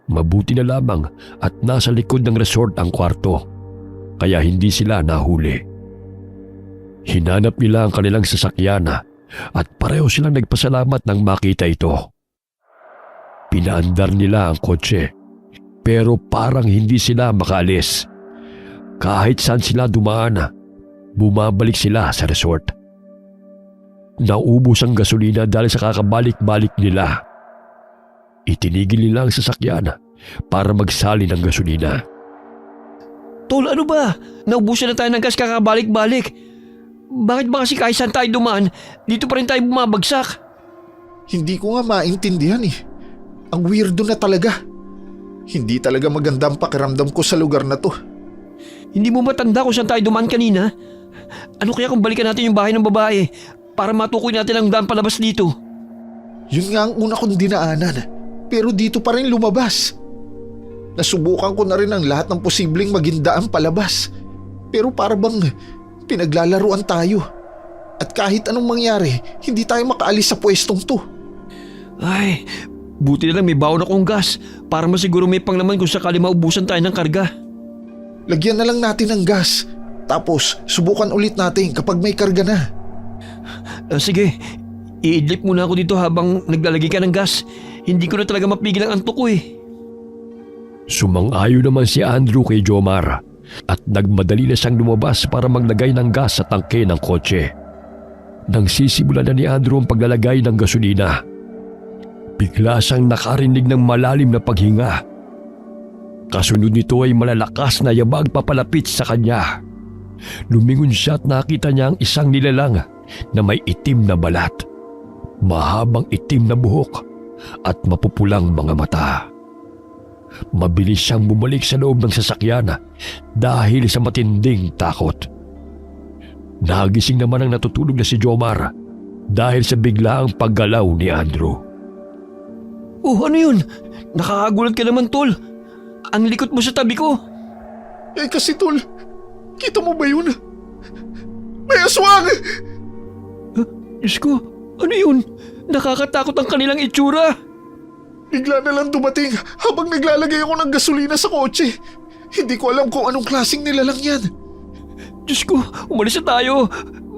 Mabuti na lamang at nasa likod ng resort ang kwarto, kaya hindi sila nahuli. Hinanap nila ang kanilang sasakyan at pareho silang nagpasalamat nang makita ito. Pinaandar nila ang kotse, pero parang hindi sila makaalis. Kahit saan sila dumaan, bumabalik sila sa resort. Naubos ang gasolina dahil sa kakabalik-balik nila. Itinigil nila ang sasakyan para magsali ng gasolina. Tol, ano ba? Naubusan na tayo ng gas kakabalik-balik. Bakit ba kasi kahit saan tayo dumaan, dito pa rin tayo bumabagsak? Hindi ko nga maintindihan eh. Ang weirdo na talaga. Hindi talaga maganda ang pakiramdam ko sa lugar na to. Hindi mo matanda kung saan tayo dumaan kanina? Ano kaya kung balikan natin yung bahay ng babae para matukoy natin ang daan palabas dito? Yun nga ang una kong dinaanan. Pero dito pa rin lumabas. Nasubukan ko na rin ang lahat ng posibleng maging daan palabas. Pero para bang pinaglalaruan tayo. At kahit anong mangyari, hindi tayo makaalis sa pwestong to. Ay, buti na lang may baon akong gas para masiguro may panglaman kung sakali maubusan tayo ng karga. Lagyan na lang natin ng gas. Tapos subukan ulit natin kapag may karga na. Sige, iidlip muna ako dito habang naglalagay ka ng gas. Hindi ko na talaga mapigil ang antok ko eh. Sumang-ayon naman si Andrew kay Jomar at nagmadali na siyang lumabas para maglagay ng gas sa tangke ng kotse. nang sisimulan na ni Andrew ang paglalagay ng gasolina. Bigla siyang nakarinig ng malalim na paghinga. Kasunod nito ay malalakas na yabag papalapit sa kanya. Lumingon siya at nakita niya ang isang nilalang na may itim na balat, mahabang itim na buhok at mapupulang mga mata. Mabilis siyang bumalik sa loob ng sasakyan dahil sa matinding takot. Nagising naman ang natutulog na si Jomar dahil sa biglaang paggalaw ni Andrew. Oh, ano yun? Nakakagulat ka naman, tol. Ang likot mo sa tabi ko. Eh kasi tol, kita mo ba yun? May aswang! Diyos ko, ano yun? Nakakatakot ang kanilang itsura. Bigla na lang dumating habang naglalagay ako ng gasolina sa kotse. Hindi ko alam kung anong klaseng nilalang yan. Diyos ko, umalis na tayo.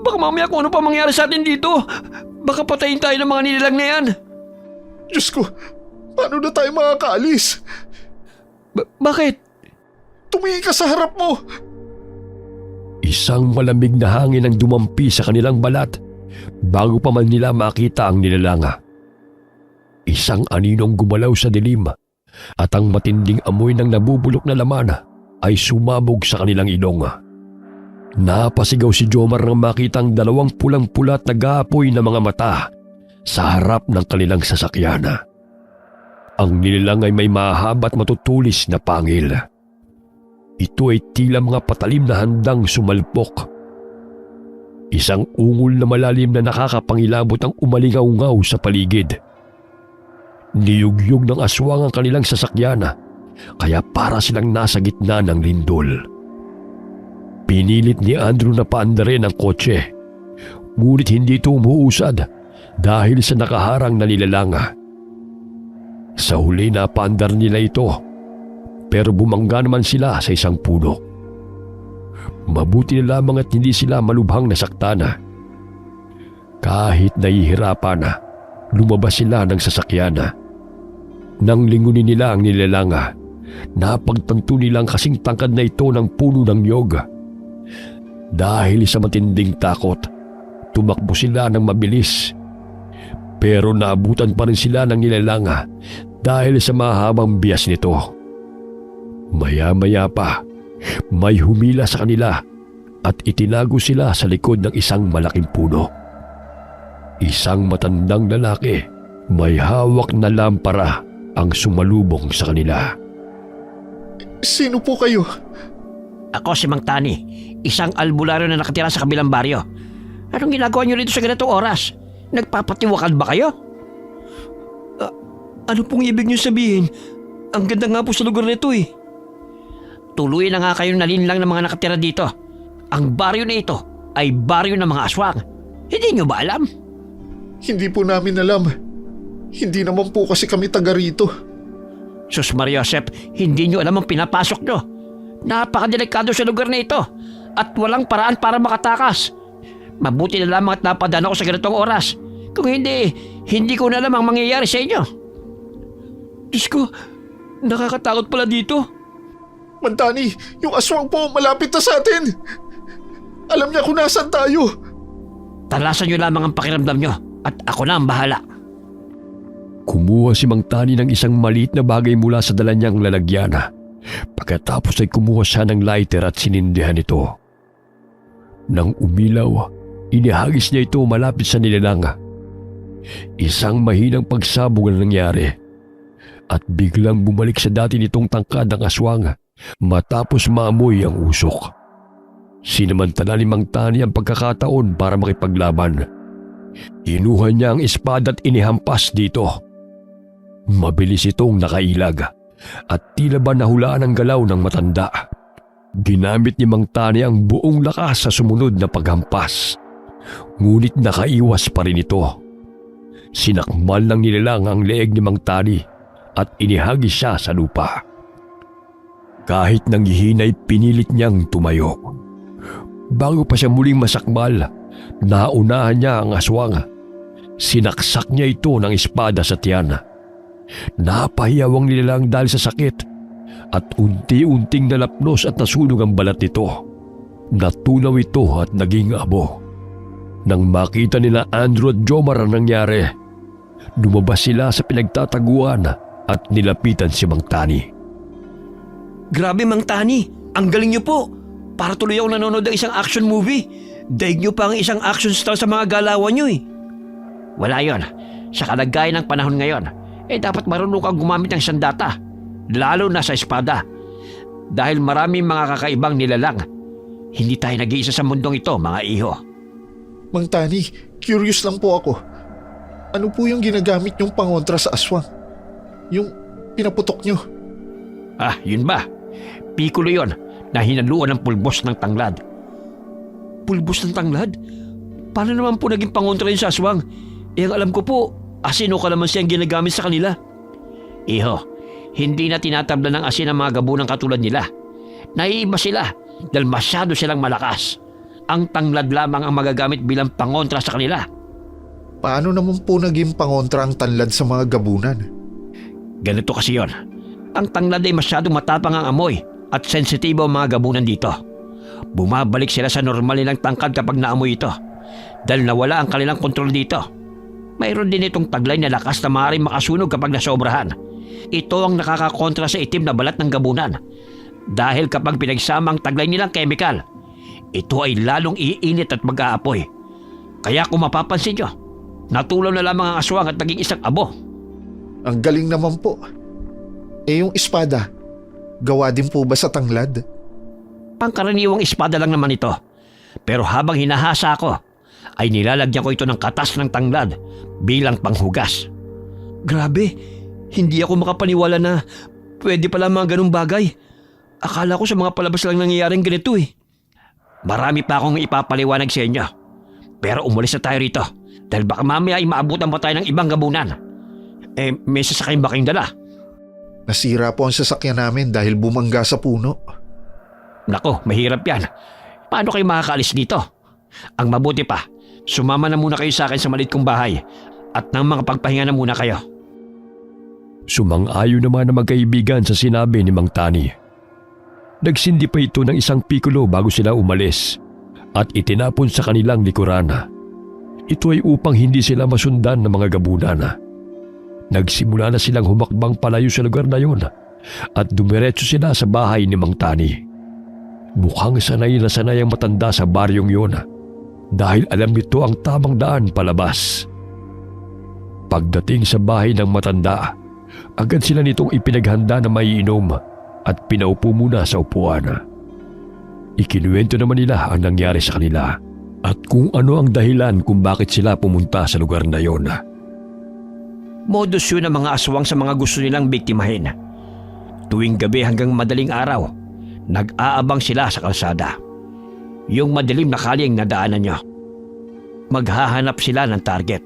Baka mamaya kung ano pa mangyari sa atin dito. Baka patayin tayo ng mga nilalang na yan. Diyos ko, paano na tayo makakaalis? Bakit? Tumingin ka sa harap mo! Isang malamig na hangin ang dumampi sa kanilang balat bago pa man nila makita ang nilalanga. Isang aninong gumalaw sa dilim at ang matinding amoy ng nabubulok na laman ay sumabog sa kanilang ilong. Napasigaw si Jomar nang makita ang dalawang pulang-pulat na gapoy na mga mata sa harap ng kanilang sasakyan. Ang nilalang ay may mahaba at matutulis na pangil. Ito ay tila mga patalim na handang sumalpok. Isang ungol na malalim na nakakapangilabot ang umalingaw-ngaw sa paligid. Niyugyug ng aswang ang kanilang sasakyan, kaya para silang nasa gitna ng lindol. Pinilit ni Andrew na paandarin ang kotse, ngunit hindi ito umuusad dahil sa nakaharang na nilalanga. Sa huli na paandar nila ito, pero bumangga naman sila sa isang puno. Mabuti na lamang at hindi sila malubhang nasaktan. Kahit nahihirapan, lumabas sila ng sasakyan. Nang lingunin nila ang nilalanga, napagtanto nilang kasing tangkad na ito ng puno ng niyog. Dahil sa matinding takot, tumakbo sila ng mabilis. Pero naabutan pa rin sila ng nilalanga dahil sa mahabang bias nito. Maya-maya pa, may humila sa kanila at itinago sila sa likod ng isang malaking puno. Isang matandang lalaki, may hawak na lampara ang sumalubong sa kanila. Sino po kayo? Ako si Mang Tani, isang albularyo na nakatira sa kabilang baryo. Anong ginagawa niyo rito sa ganitong oras? Nagpapatiwakal ba kayo? Ano pong ibig niyo sabihin? Ang ganda nga po sa lugar nito eh. Tuloy na nga kayong nalinlang ng mga nakatira dito. Ang baryo na ito ay baryo ng mga aswang. Hindi niyo ba alam? Hindi po namin alam. Hindi naman po kasi kami taga rito. Sus Maria Josep, hindi niyo alam ang pinapasok niyo. Napakadelikado sa lugar na ito at walang paraan para makatakas. Mabuti na lamang at napadaan ako sa ganitong oras. Kung hindi, hindi ko na alam ang mangyayari sa inyo. Diyos ko, nakakatakot pala dito. Mantani, yung aswang po malapit na sa atin. Alam niya kung nasan tayo. Talasan niyo lamang ang pakiramdam niyo at ako na ang bahala. Kumuha si Mang Tani ng isang maliit na bagay mula sa dala niyang lalagyan. Pagkatapos ay kumuha siya ng lighter at sinindihan ito. Nang umilaw, inihagis niya ito malapit sa nilalang. Isang mahinang pagsabog ang nangyari at biglang bumalik sa dati nitong tangkad ng aswang matapos maamoy ang usok. Sinamantala ni Mang Tani ang pagkakataon para makipaglaban. Inuha niya ang espada at inihampas dito. Mabilis itong nakailag at tila ba nahulaan ang galaw ng matanda. Ginamit ni Mang Tani ang buong lakas sa sumunod na paghampas. Ngunit nakaiwas pa rin ito. Sinakmal ng nilalang ang leeg ni Mang Tani at inihagis siya sa lupa. Kahit nanghihinay, pinilit niyang tumayo. Bago pa siya muling masakmal, naunahan niya ang aswang. Sinaksak niya ito ng espada sa tiyan. Napahiyaw ang nilalang dahil sa sakit at unti-unting nalapnos at nasunog ang balat nito. Natunaw ito at naging abo. Nang makita nila Andrew at Jomar ang nangyari, lumabas sila sa pinagtataguan at nilapitan si Mang Tani. Grabe, Mang Tani. Ang galing niyo po. Para tuloy ako nanonood ng isang action movie. Daig niyo pa ang isang action star sa mga galawan niyo eh. Wala yon. Sa kalagayan ng panahon ngayon, dapat marunong kang gumamit ng sandata. Lalo na sa espada. Dahil maraming mga kakaibang nilalang. Hindi tayo nag-iisa sa mundong ito, mga iho. Mang Tani, curious lang po ako. Ano po yung ginagamit niyong pangontra sa aswang? Yung pinaputok niyo? Ah, yun ba? Pikulo yon na hinaluan ng pulbos ng tanglad. Pulbos ng tanglad? Paano naman po naging pangontra yun sa aswang? Ang alam ko po, asin o kalamansi ang ginagamit sa kanila. Iho, hindi na tinatabla ng asin ang mga gabunang katulad nila. Naiiba sila dahil masyado silang malakas. Ang tanglad lamang ang magagamit bilang pangontra sa kanila. Paano naman po naging pangontra ang tanlad sa mga gabunan? Ganito kasi yon. Ang tanglad ay masyadong matapang ang amoy at sensitibo ang mga gabunan dito. Bumabalik sila sa normal nilang tangkad kapag naamoy ito dahil nawala ang kanilang kontrol dito. Mayroon din itong taglay na lakas na maaaring makasunog kapag nasobrahan. Ito ang nakakakontra sa itim na balat ng gabunan dahil kapag pinagsama ang taglay nilang chemical, ito ay lalong iinit at mag-aapoy. Kaya kung mapapansin nyo, natulaw na lamang ang aswang at naging isang abo. Ang galing naman po. Yung espada, gawa din po ba sa tanglad? Pangkaraniwang espada lang naman ito. Pero habang hinahasa ko, ay nilalagyan ko ito ng katas ng tanglad bilang panghugas. Grabe, hindi ako makapaniwala na pwede pala mga ganung bagay. Akala ko sa mga palabas lang nangyayaring ganito eh. Marami pa akong ipapaliwanag sa inyo. Pero umalis na tayo rito dahil baka mamaya ay maabutan pa tayo ng ibang gabunan. May sasakyan ba kayong dala? Nasira po ang sasakyan namin dahil bumangga sa puno. Nako, mahirap yan. Paano kayo makakaalis dito? Ang mabuti pa, sumama na muna kayo sa akin sa maliit kong bahay at nang makapagpahinga na muna kayo. Sumang-ayon naman ang magkaibigan sa sinabi ni Mang Tani. Nagsindi pa ito ng isang pikulo bago sila umalis at itinapon sa kanilang likuran. Ito ay upang hindi sila masundan ng mga gabunan. Nagsimula na silang humakbang palayo sa lugar na yun at dumiretso sila sa bahay ni Mang Tani. Mukhang sanay na sanay ang matanda sa baryong yun dahil alam nito ang tamang daan palabas. Pagdating sa bahay ng matanda, agad sila nitong ipinaghanda na maiinom at pinaupo muna sa upuan. Ikinuwento naman nila ang nangyari sa kanila at kung ano ang dahilan kung bakit sila pumunta sa lugar na yon. Modus yun ng mga aswang sa mga gusto nilang biktimahin. Tuwing gabi hanggang madaling araw, nag-aabang sila sa kalsada. Yung madilim na kalye ang nadaanan nyo. Maghahanap sila ng target.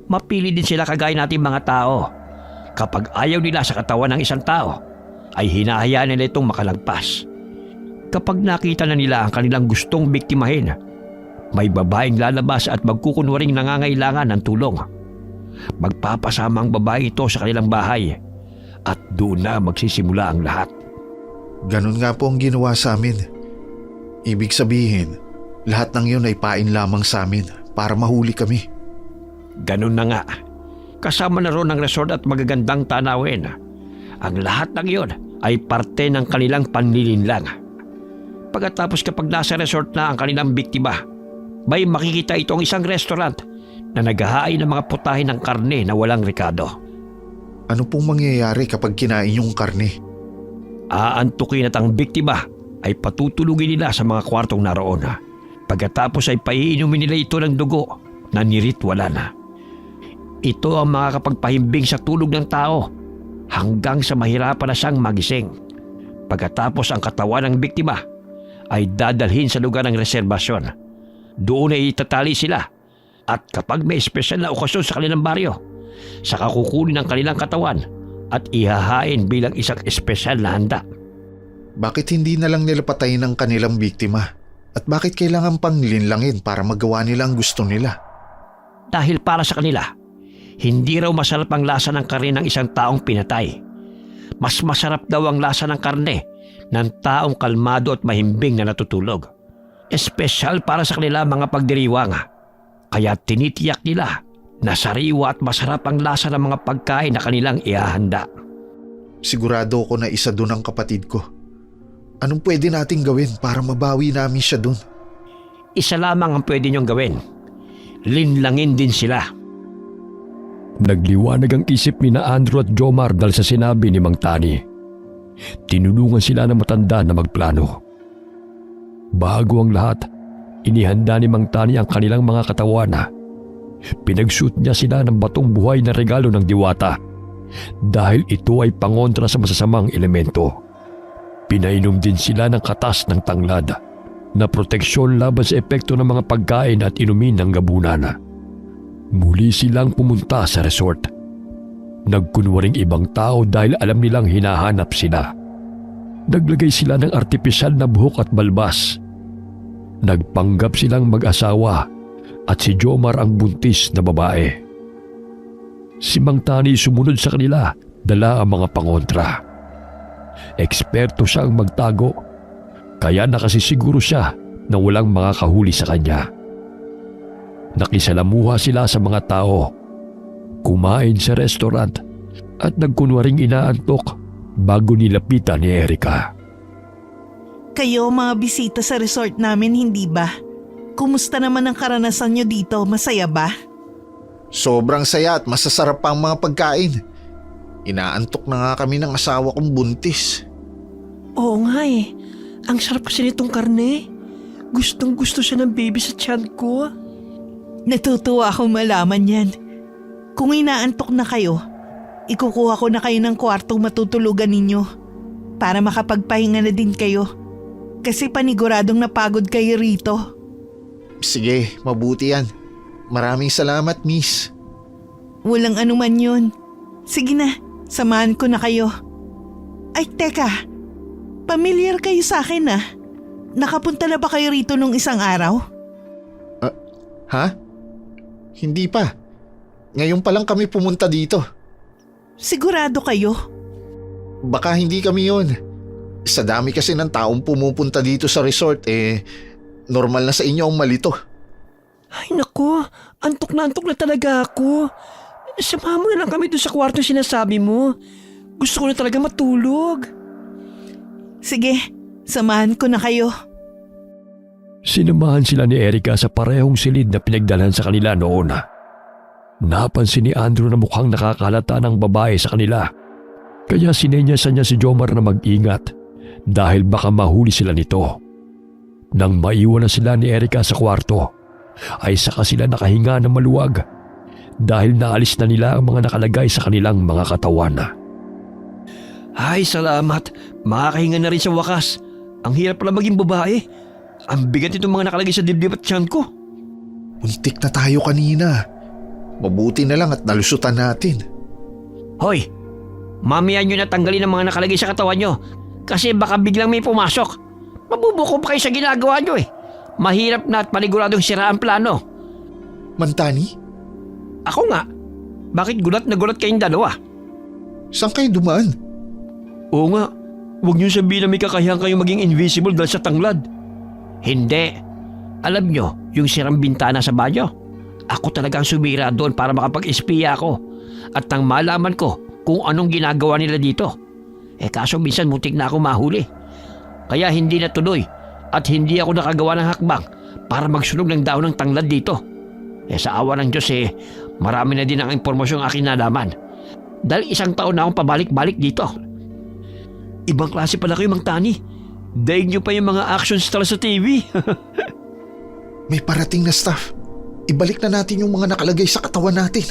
Mapili din sila kagaya nating mga tao. Kapag ayaw nila sa katawan ng isang tao, ay hinahayaan nila itong makalagpas. Kapag nakita na nila ang kanilang gustong biktimahin, may babaeng lalabas at magkukunwaring nangangailangan ng tulong. Magpapasama ang babae ito sa kanilang bahay at doon na magsisimula ang lahat. Ganun nga po ang ginawa sa amin. Ibig sabihin, lahat ng yun ay pain lamang sa amin para mahuli kami. Ganun na nga. Kasama na roon ang resort at magagandang tanawin. Ang lahat ng yun ay parte ng kanilang panlilinlang. Pagkatapos kapag nasa resort na ang kanilang biktima, may makikita itong isang restaurant na naghahain ng mga putahe ng karne na walang rekado. Ano pong mangyayari kapag kinain yung karne? Aantukin at ang biktima ay patutulugin nila sa mga kwartong naroon. Pagkatapos ay paiinumin nila ito ng dugo na niritwalan. Ito ang makakapagpahimbing sa tulog ng tao hanggang sa mahirapan na siyang magising. Pagkatapos ang katawan ng biktima ay dadalhin sa lugar ng reserbasyon. Doon ay itatali sila at kapag may espesyal na okasyon sa kanilang baryo, saka kukunin ang kanilang katawan at ihahain bilang isang espesyal na handa. Bakit hindi na lang nila patayin ang kanilang biktima? At bakit kailangan pang linlangin para magawa nila ang gusto nila? Dahil para sa kanila, hindi raw masarap ang lasa ng karne ng isang taong pinatay. Mas masarap daw ang lasa ng karne ng taong kalmado at mahimbing na natutulog. Espesyal para sa kanila mga pagdiriwang Kaya tinitiyak nila na sariwa at masarap ang lasa ng mga pagkain na kanilang ihahanda. Sigurado ako na isa doon ang kapatid ko. Anong pwede nating gawin para mabawi namin siya doon? Isa lamang ang pwede niyong gawin. Linlangin din sila. Nagliwanag ang isip ni na Andrew at Jomar dahil sa sinabi ni Mang Tani. Tinulungan sila ng matanda na magplano. Bago ang lahat, inihanda ni Mang Tani ang kanilang mga katawan. Pinagsuot niya sila ng batong buhay na regalo ng diwata dahil ito ay pangontra sa masasamang elemento. Pinainom din sila ng katas ng tanglad na proteksyon laban sa epekto ng mga pagkain at inumin ng gabunan. Muli silang pumunta sa resort. Nagkunwaring ibang tao dahil alam nilang hinahanap sila. Naglagay sila ng artipisyal na buhok at balbas. Nagpanggap silang mag-asawa at si Jomar ang buntis na babae. Si Mang Tani sumunod sa kanila, dala ang mga pangontra. Eksperto siyang magtago, kaya nakasisiguro siya na walang makakahuli sa kanya. Nakisalamuha sila sa mga tao, kumain sa restaurant at nagkunwaring inaantok bago nilapitan ni Erica. Kayo mga bisita sa resort namin, hindi ba? Kumusta naman ang karanasan nyo dito? Masaya ba? Sobrang saya at masasarap pa ang mga pagkain. Inaantok na nga kami ng asawa kong buntis. Oo nga eh. Ang sarap kasi nitong karne. Gustong gusto siya ng baby sa tiyan ko. Natutuwa akong malaman yan. Kung inaantok na kayo, ikukuha ko na kayo ng kwartong matutulugan ninyo para makapagpahinga na din kayo. Kasi paniguradong napagod kayo rito. Sige, mabuti yan. Maraming salamat, miss. Walang anuman yun. Sige na, samahan ko na kayo. Ay, teka. Pamilyar kayo sa akin ah. Nakapunta na ba kayo rito nung isang araw? Ha? Hindi pa. Ngayon pa lang kami pumunta dito. Sigurado kayo? Baka hindi kami yun. Sa dami kasi ng taong pumupunta dito sa resort, normal na sa inyo ang malito. Ay nako, antok na talaga ako. Samahan mo na lang kami doon sa kwarto sinasabi mo. Gusto ko na talaga matulog. Sige, samahan ko na kayo. Sinamahan sila ni Erica sa parehong silid na pinagdalhan sa kanila noon. Napansin ni Andrew na mukhang nakakalata ng babae sa kanila. Kaya sinenyasan niya si Jomar na mag-ingat dahil baka mahuli sila nito. Nang maiwan na sila ni Erica sa kwarto, ay saka sila nakahinga ng maluwag dahil naalis na nila ang mga nakalagay sa kanilang mga katawan. Ay salamat, makakahinga na rin sa wakas. Ang hirap pala maging babae. Ang bigat itong mga nakalagay sa dibdib at tiyan ko. Muntik na tayo kanina. Mabuti na lang at nalusutan natin. Hoy, mamaya nyo natanggalin ang mga nakalagay sa katawan nyo kasi baka biglang may pumasok. Mabubuko pa kayo sa ginagawa nyo eh. Mahirap na at paniguradong sira ang plano. Mantani, Ako nga, bakit gulat na gulat kayong dalawa? saan kayo dumaan? Oo nga, huwag nyo sabihin na may kakayahan kayong maging invisible dahil sa tanglad. Hindi. Alam nyo, yung sirang bintana sa banyo, ako talagang sumira doon para makapag-espiya ako at nang malaman ko kung anong ginagawa nila dito. Kaso minsan mutik na ako mahuli. Kaya hindi natuloy at hindi ako nakagawa ng hakbang para magsunog ng daon ng tanglad dito. Sa awa ng Diyos marami na din ang impormasyong aking nalaman. Dahil isang taon na akong pabalik-balik dito. Ibang klase pala kayo, Mang Tani. Daig nyo pa yung mga action stars sa TV. May parating na staff. Ibalik na natin yung mga nakalagay sa katawan natin.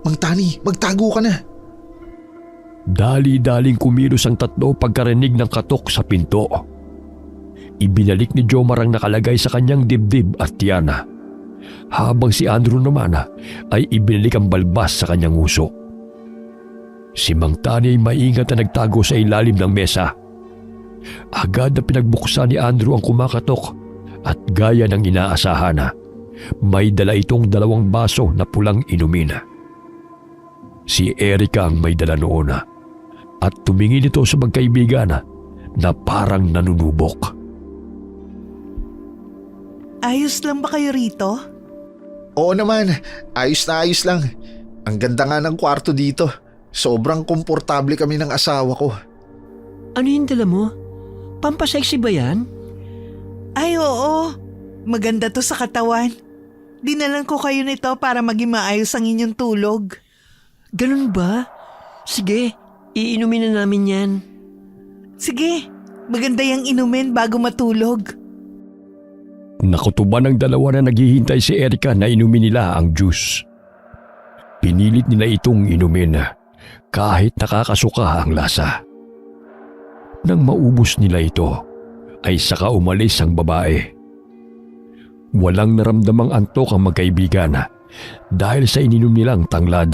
Mangtani, magtago ka na. Dali-daling kumilos ang tatlo pagkarinig ng katok sa pinto. Ibinalik ni Jomar ang nakalagay sa kanyang dibdib at tiyana, habang si Andrew naman ay ibinalik ang balbas sa kanyang uso. Si Mang Tani ay maingat na nagtago sa ilalim ng mesa. Agad na pinagbuksan ni Andrew ang kumakatok at gaya ng inaasahan, may dala itong 2 baso na pulang inumin. Si Erica ang may dala noon at tumingin ito sa magkaibigan na parang nanunubok. Ayos lang ba kayo rito? Oo naman, ayos na ayos lang. Ang ganda nga ng kwarto dito. Sobrang komportable kami ng asawa ko. Ano yung dala mo? Pampasexy ba yan? Ay oo, maganda to sa katawan. Dinalan ko kayo nito para maging maayos ang inyong tulog. Ganun ba? Sige, iinumin na namin yan. Sige, maganda yung inumin bago matulog. Nakutuban ng dalawa na naghihintay si Erica na inumin nila ang juice. Pinilit nila itong inumin kahit nakakasuka ang lasa. Nang maubos nila ito, ay saka umalis ang babae. Walang naramdamang antok ang magkaibigan dahil sa ininom nilang tanglad.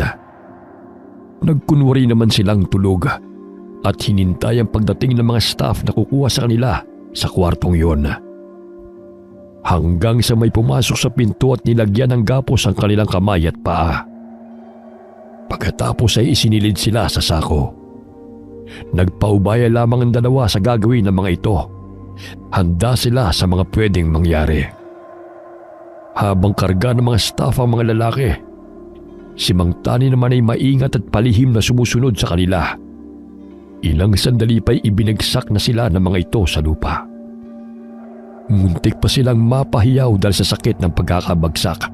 Nagkunwari naman silang tulog at hinintay ang pagdating ng mga staff na kukuha sa kanila sa kwartong yon. Hanggang sa may pumasok sa pinto at nilagyan ng gapos ang kanilang kamay at paa. Pagkatapos ay isinilid sila sa sako. Nagpaubaya lamang ang dalawa sa gagawin ng mga ito. Handa sila sa mga pwedeng mangyari. Habang karga ng mga staff ang mga lalaki, si Mang Tani naman ay maingat at palihim na sumusunod sa kanila. Ilang sandali pa'y ibinagsak na sila ng mga ito sa lupa. Muntik pa silang mapahiyaw dahil sa sakit ng pagkakabagsak.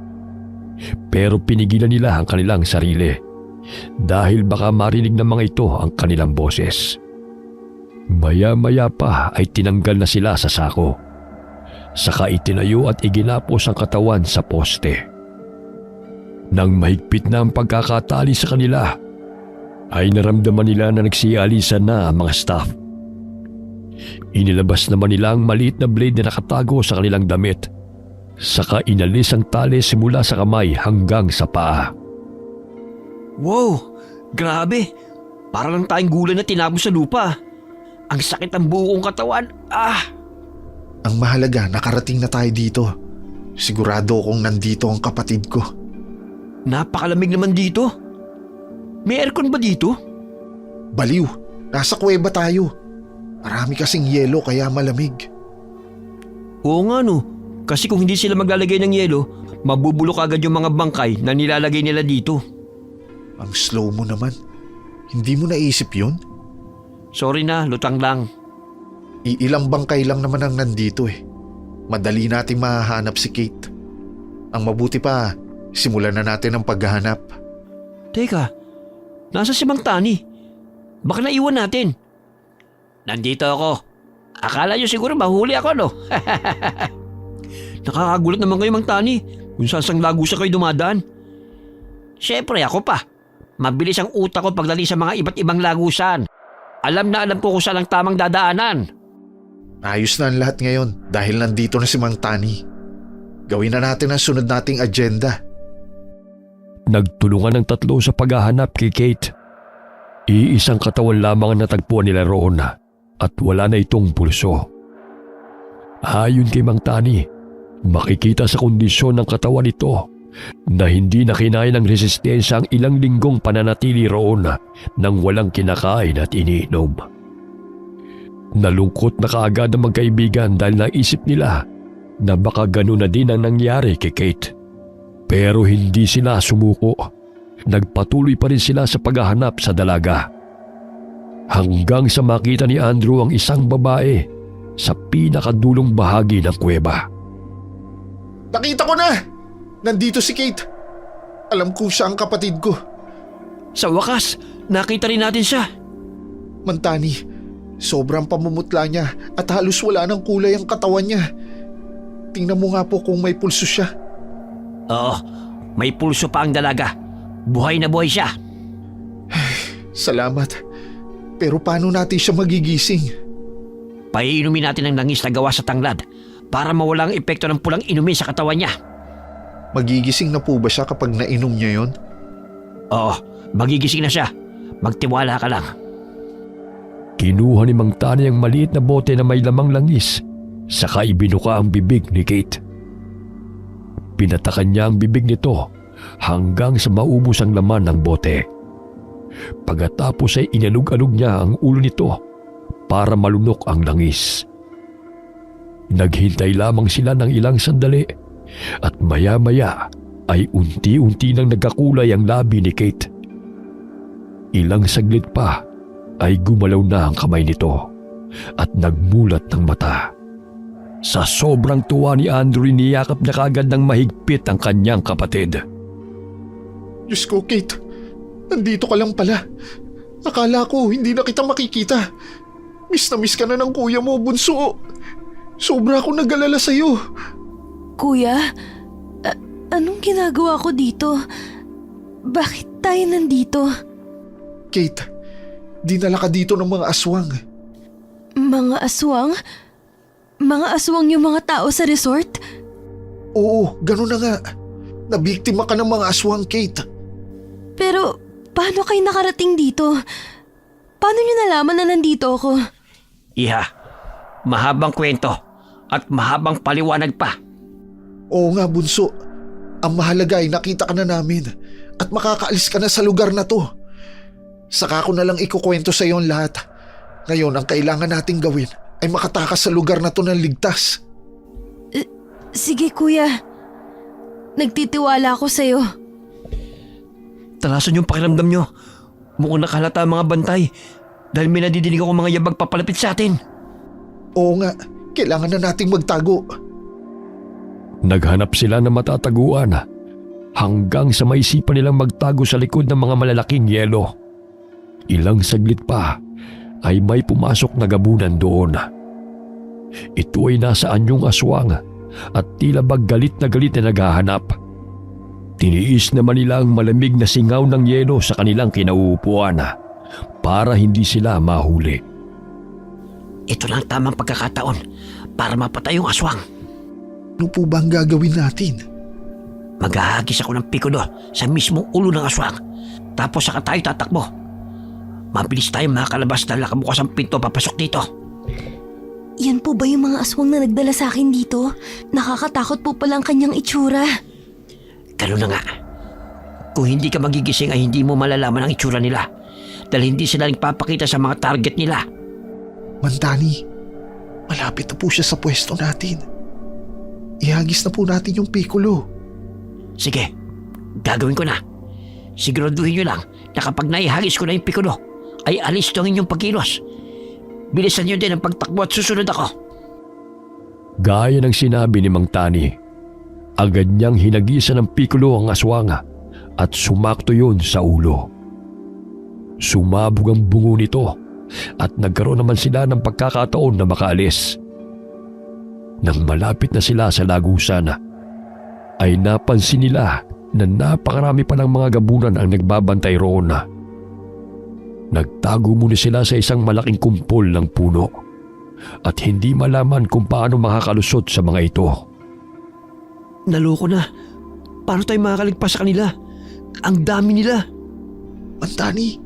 Pero pinigilan nila ang kanilang sarili dahil baka marinig ng mga ito ang kanilang boses. Maya-maya pa ay tinanggal na sila sa sako. Saka itinayo at iginapos ang katawan sa poste. Nang mahigpit na ang pagkakatali sa kanila, ay naramdaman nila na nagsialisan na ang mga staff. Inilabas naman nila ang maliit na blade na nakatago sa kanilang damit. Saka inalis ang tali simula sa kamay hanggang sa paa. Wow! Grabe! Para lang tayong gulay na tinapos sa lupa. Ang sakit ng buo kong katawan. Ang mahalaga, nakarating na tayo dito. Sigurado akong nandito ang kapatid ko. Napakalamig naman dito. May aircon ba dito? Baliw, nasa kuweba tayo. Marami kasing yelo kaya malamig. Oo nga no. Kasi kung hindi sila maglalagay ng yelo, mabubulok agad yung mga bangkay na nilalagay nila dito. Ang slow mo naman. Hindi mo naisip yun? Sorry na, lutang lang. Iilang bangkay lang naman ang nandito eh. Madali nating mahahanap si Kate. Ang mabuti pa, simulan na natin ang paghahanap. Teka, nasa si Mang Tani? Baka naiwan natin. Nandito ako. Akala nyo siguro mahuli ako, no? Nakakagulat naman kayo, Mang Tani, kung saan lagusa kayo dumadaan. Siyempre ako pa. Mabilis ang utak ko pagdali sa mga iba't ibang lagusan. Alam na alam ko kung saan ang tamang dadaanan. Ayos na ang lahat ngayon dahil nandito na si Mang Tani. Gawin na natin ang sunod nating agenda. Nagtulungan ng tatlo sa paghahanap kay Kate. Iisang katawan lamang ang natagpuan nila roon at wala na itong pulso. Ayon kay Mang Tani, makikita sa kondisyon ng katawan nito na hindi na kinaya ng resistensya ang ilang linggong pananatili roon nang walang kinakain at iniinom. Nalungkot na kaagad ang magkaibigan dahil naisip nila na baka ganun na din ang nangyari kay Kate. Pero hindi sila sumuko. Nagpatuloy pa rin sila sa paghahanap sa dalaga. Hanggang sa makita ni Andrew ang isang babae sa pinakadulong bahagi ng kuweba. Nakita ko na! Nandito si Kate. Alam ko siya ang kapatid ko. Sa wakas, nakita rin natin siya. Mang Tani, sobrang pamumutla niya at halos wala ng kulay ang katawan niya. Tingnan mo nga po kung may pulso siya. Oo, may pulso pa ang dalaga. Buhay na buhay siya. Salamat. Pero paano natin siya magigising? Paiinumin natin ang langis na gawa sa tanglad para mawala ang epekto ng pulang inumin sa katawan niya. Magigising na po ba siya kapag nainom niya yon? Oo, magigising na siya. Magtiwala ka lang. Kinuha ni Mang Tani ang maliit na bote na may lamang langis, saka ibinuka ang bibig ni Kate. Pinatakan niya ang bibig nito hanggang sa maubos ang laman ng bote. Pagkatapos ay inalog-alog niya ang ulo nito para malunok ang langis. Naghintay lamang sila ng ilang sandali at maya-maya ay unti-unti nang nagkakulay ang labi ni Kate. Ilang saglit pa ay gumalaw na ang kamay nito at nagmulat ng mata. Sa sobrang tuwa ni Andrew, niyakap niya kagad ng mahigpit ang kanyang kapatid. Diyos ko, Kate. Nandito ka lang pala. Akala ko hindi na kita makikita. Miss na miss ka na ng kuya mo, bunso. Sobra akong nag-alala sa'yo. Kuya, anong ginagawa ko dito? Bakit tayo nandito? Kate, dinala ka dito ng mga aswang. Mga aswang? Mga aswang yung mga tao sa resort? Oo, ganun na nga. Nabiktima ka ng mga aswang, Kate. Pero paano kayo nakarating dito? Paano niyo nalaman na nandito ako? Iha, mahabang kwento at mahabang paliwanag pa. Oo nga, bunso. Ang mahalaga ay nakita ka na namin at makakaalis ka na sa lugar na to. Saka ko na lang ikukwento sa iyo ang lahat. Ngayon, ang kailangan nating gawin ay makatakas sa lugar na to ng ligtas. Sige kuya, nagtitiwala ako sa'yo. Talasan yung pakiramdam nyo. Mukhang nakahalata ang mga bantay dahil may nadidinig ako mga yabag papalapit sa atin. Oo nga, kailangan na nating magtago. Naghanap sila ng matataguan hanggang sa maisipan nilang magtago sa likod ng mga malalaking yelo. Ilang saglit pa ay may pumasok na gabunan doon. Ito ay nasa anyong aswang at tila ba galit na naghahanap. Tiniis naman nila ang malamig na singaw ng yelo sa kanilang kinauupuan para hindi sila mahuli. Ito lang tamang pagkakataon para mapatay yung aswang. Ano po ba ang gagawin natin? Maghahagis ako ng pikulo sa mismong ulo ng aswang. Tapos saka tayo tatakbo. Mabilis tayo makakalabas dahil nakabukas ang pinto papasok dito. Yan po ba yung mga aswang na nagdala sa akin dito? Nakakatakot po pala ang kanyang itsura. Ganun na nga. Kung hindi ka magigising ay hindi mo malalaman ang itsura nila dahil hindi sila nagpapakita sa mga target nila. Mandani, malapit na po siya sa pwesto natin. Ihagis na po natin yung pikulo. Sige, gagawin ko na. Siguraduhin nyo lang na kapag naihagis ko na yung pikulo ay alis to ang inyong pagkilos. Bilisan nyo din ang pagtakbo at susunod ako. Gaya ng sinabi ni Mang Tani, agad niyang hinagisan ng pikulo ang aswang at sumakto yun sa ulo. Sumabog ang bungo nito at nagkaroon naman sila ng pagkakataon na makaalis. Nang malapit na sila sa lagusan, ay napansin nila na napakarami pa ng mga gabunan ang nagbabantay roon. Nagtago muna sila sa isang malaking kumpol ng puno at hindi malaman kung paano makakalusot sa mga ito. Naloko na. Paano tayo makakaligpas sa kanila? Ang dami nila. Mandani,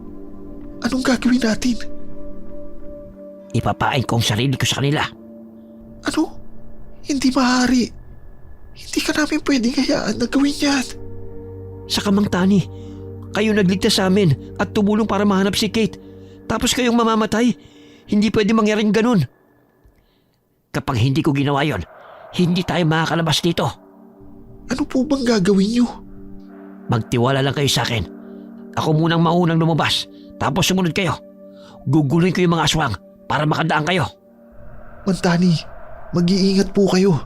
anong gagawin natin? Ipapain ko ang sarili ko sa kanila. Ano? Hindi maaari. Hindi ka namin pwedeng hayaan na gawin yan. Sa Mang Tani, kayo nagligtas sa amin at tumulong para mahanap si Kate. Tapos kayong mamamatay. Hindi pwede mangyaring ganun. Kapag hindi ko ginawa yon, hindi tayo makakalabas dito. Ano po bang gagawin niyo? Magtiwala lang kayo sa akin. Ako munang maunang lumabas, tapos sumunod kayo. Guguluhin ko yung mga aswang para makadaan kayo. Mandani, mag-iingat po kayo.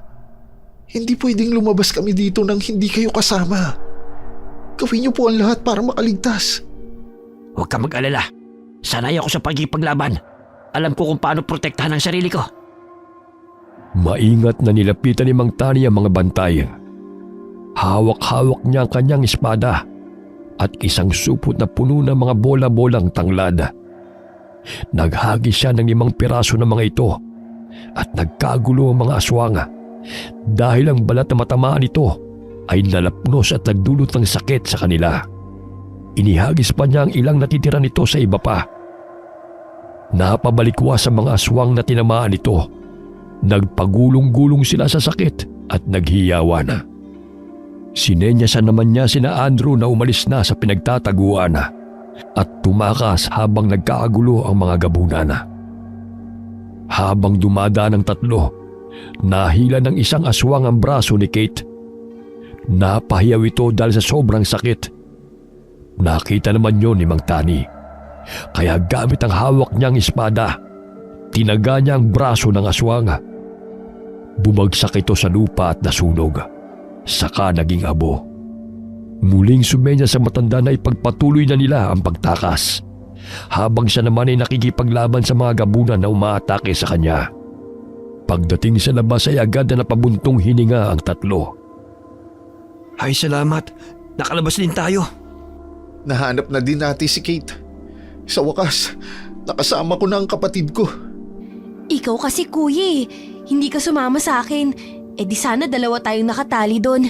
Hindi pwedeng lumabas kami dito nang hindi kayo kasama. Gawin niyo po ang lahat para makaligtas. Huwag ka mag-alala. Sanay ako sa pagkipaglaban. Alam ko kung paano protektahan ang sarili ko. Maingat na nilapitan ni Mang Tani ang mga bantay. Hawak-hawak niya ang kanyang espada at isang supot na puno ng mga bola-bolang tanglad. Naghagis siya ng 5 piraso ng mga ito at nagkagulo ang mga aswang dahil ang balat na matamaan ito ay nalapnos at nagdulot ng sakit sa kanila. Inihagis pa niya ang ilang natitira nito sa iba pa. Napabalikwas sa mga aswang na tinamaan ito. Nagpagulong-gulong sila sa sakit at naghiyawan. Sinenyasan naman niya sina Andrew na umalis na sa pinagtataguan at tumakas habang nagkakagulo ang mga gabunan. Habang dumadaan ang tatlo, nahila ng isang aswang ang braso ni Kate. Napahiyaw ito dahil sa sobrang sakit. Nakita naman yon ni Mang Tani. Kaya gamit ang hawak niyang espada, tinaga niya ang braso ng aswang. Bumagsak ito sa lupa at nasunog. Saka naging abo. Muling sumenya sa matanda na ipagpatuloy na nila ang pagtakas, habang siya naman ay nakikipaglaban sa mga gabunan na umaatake sa kanya. Pagdating sa labas ay agad na napabuntong hininga ang tatlo. Ay salamat, nakalabas din tayo. Nahanap na din natin si Kate. Sa wakas, nakasama ko na ang kapatid ko. Ikaw kasi kuya hindi ka sumama sa akin. Eh di sana dalawa tayong nakatali doon.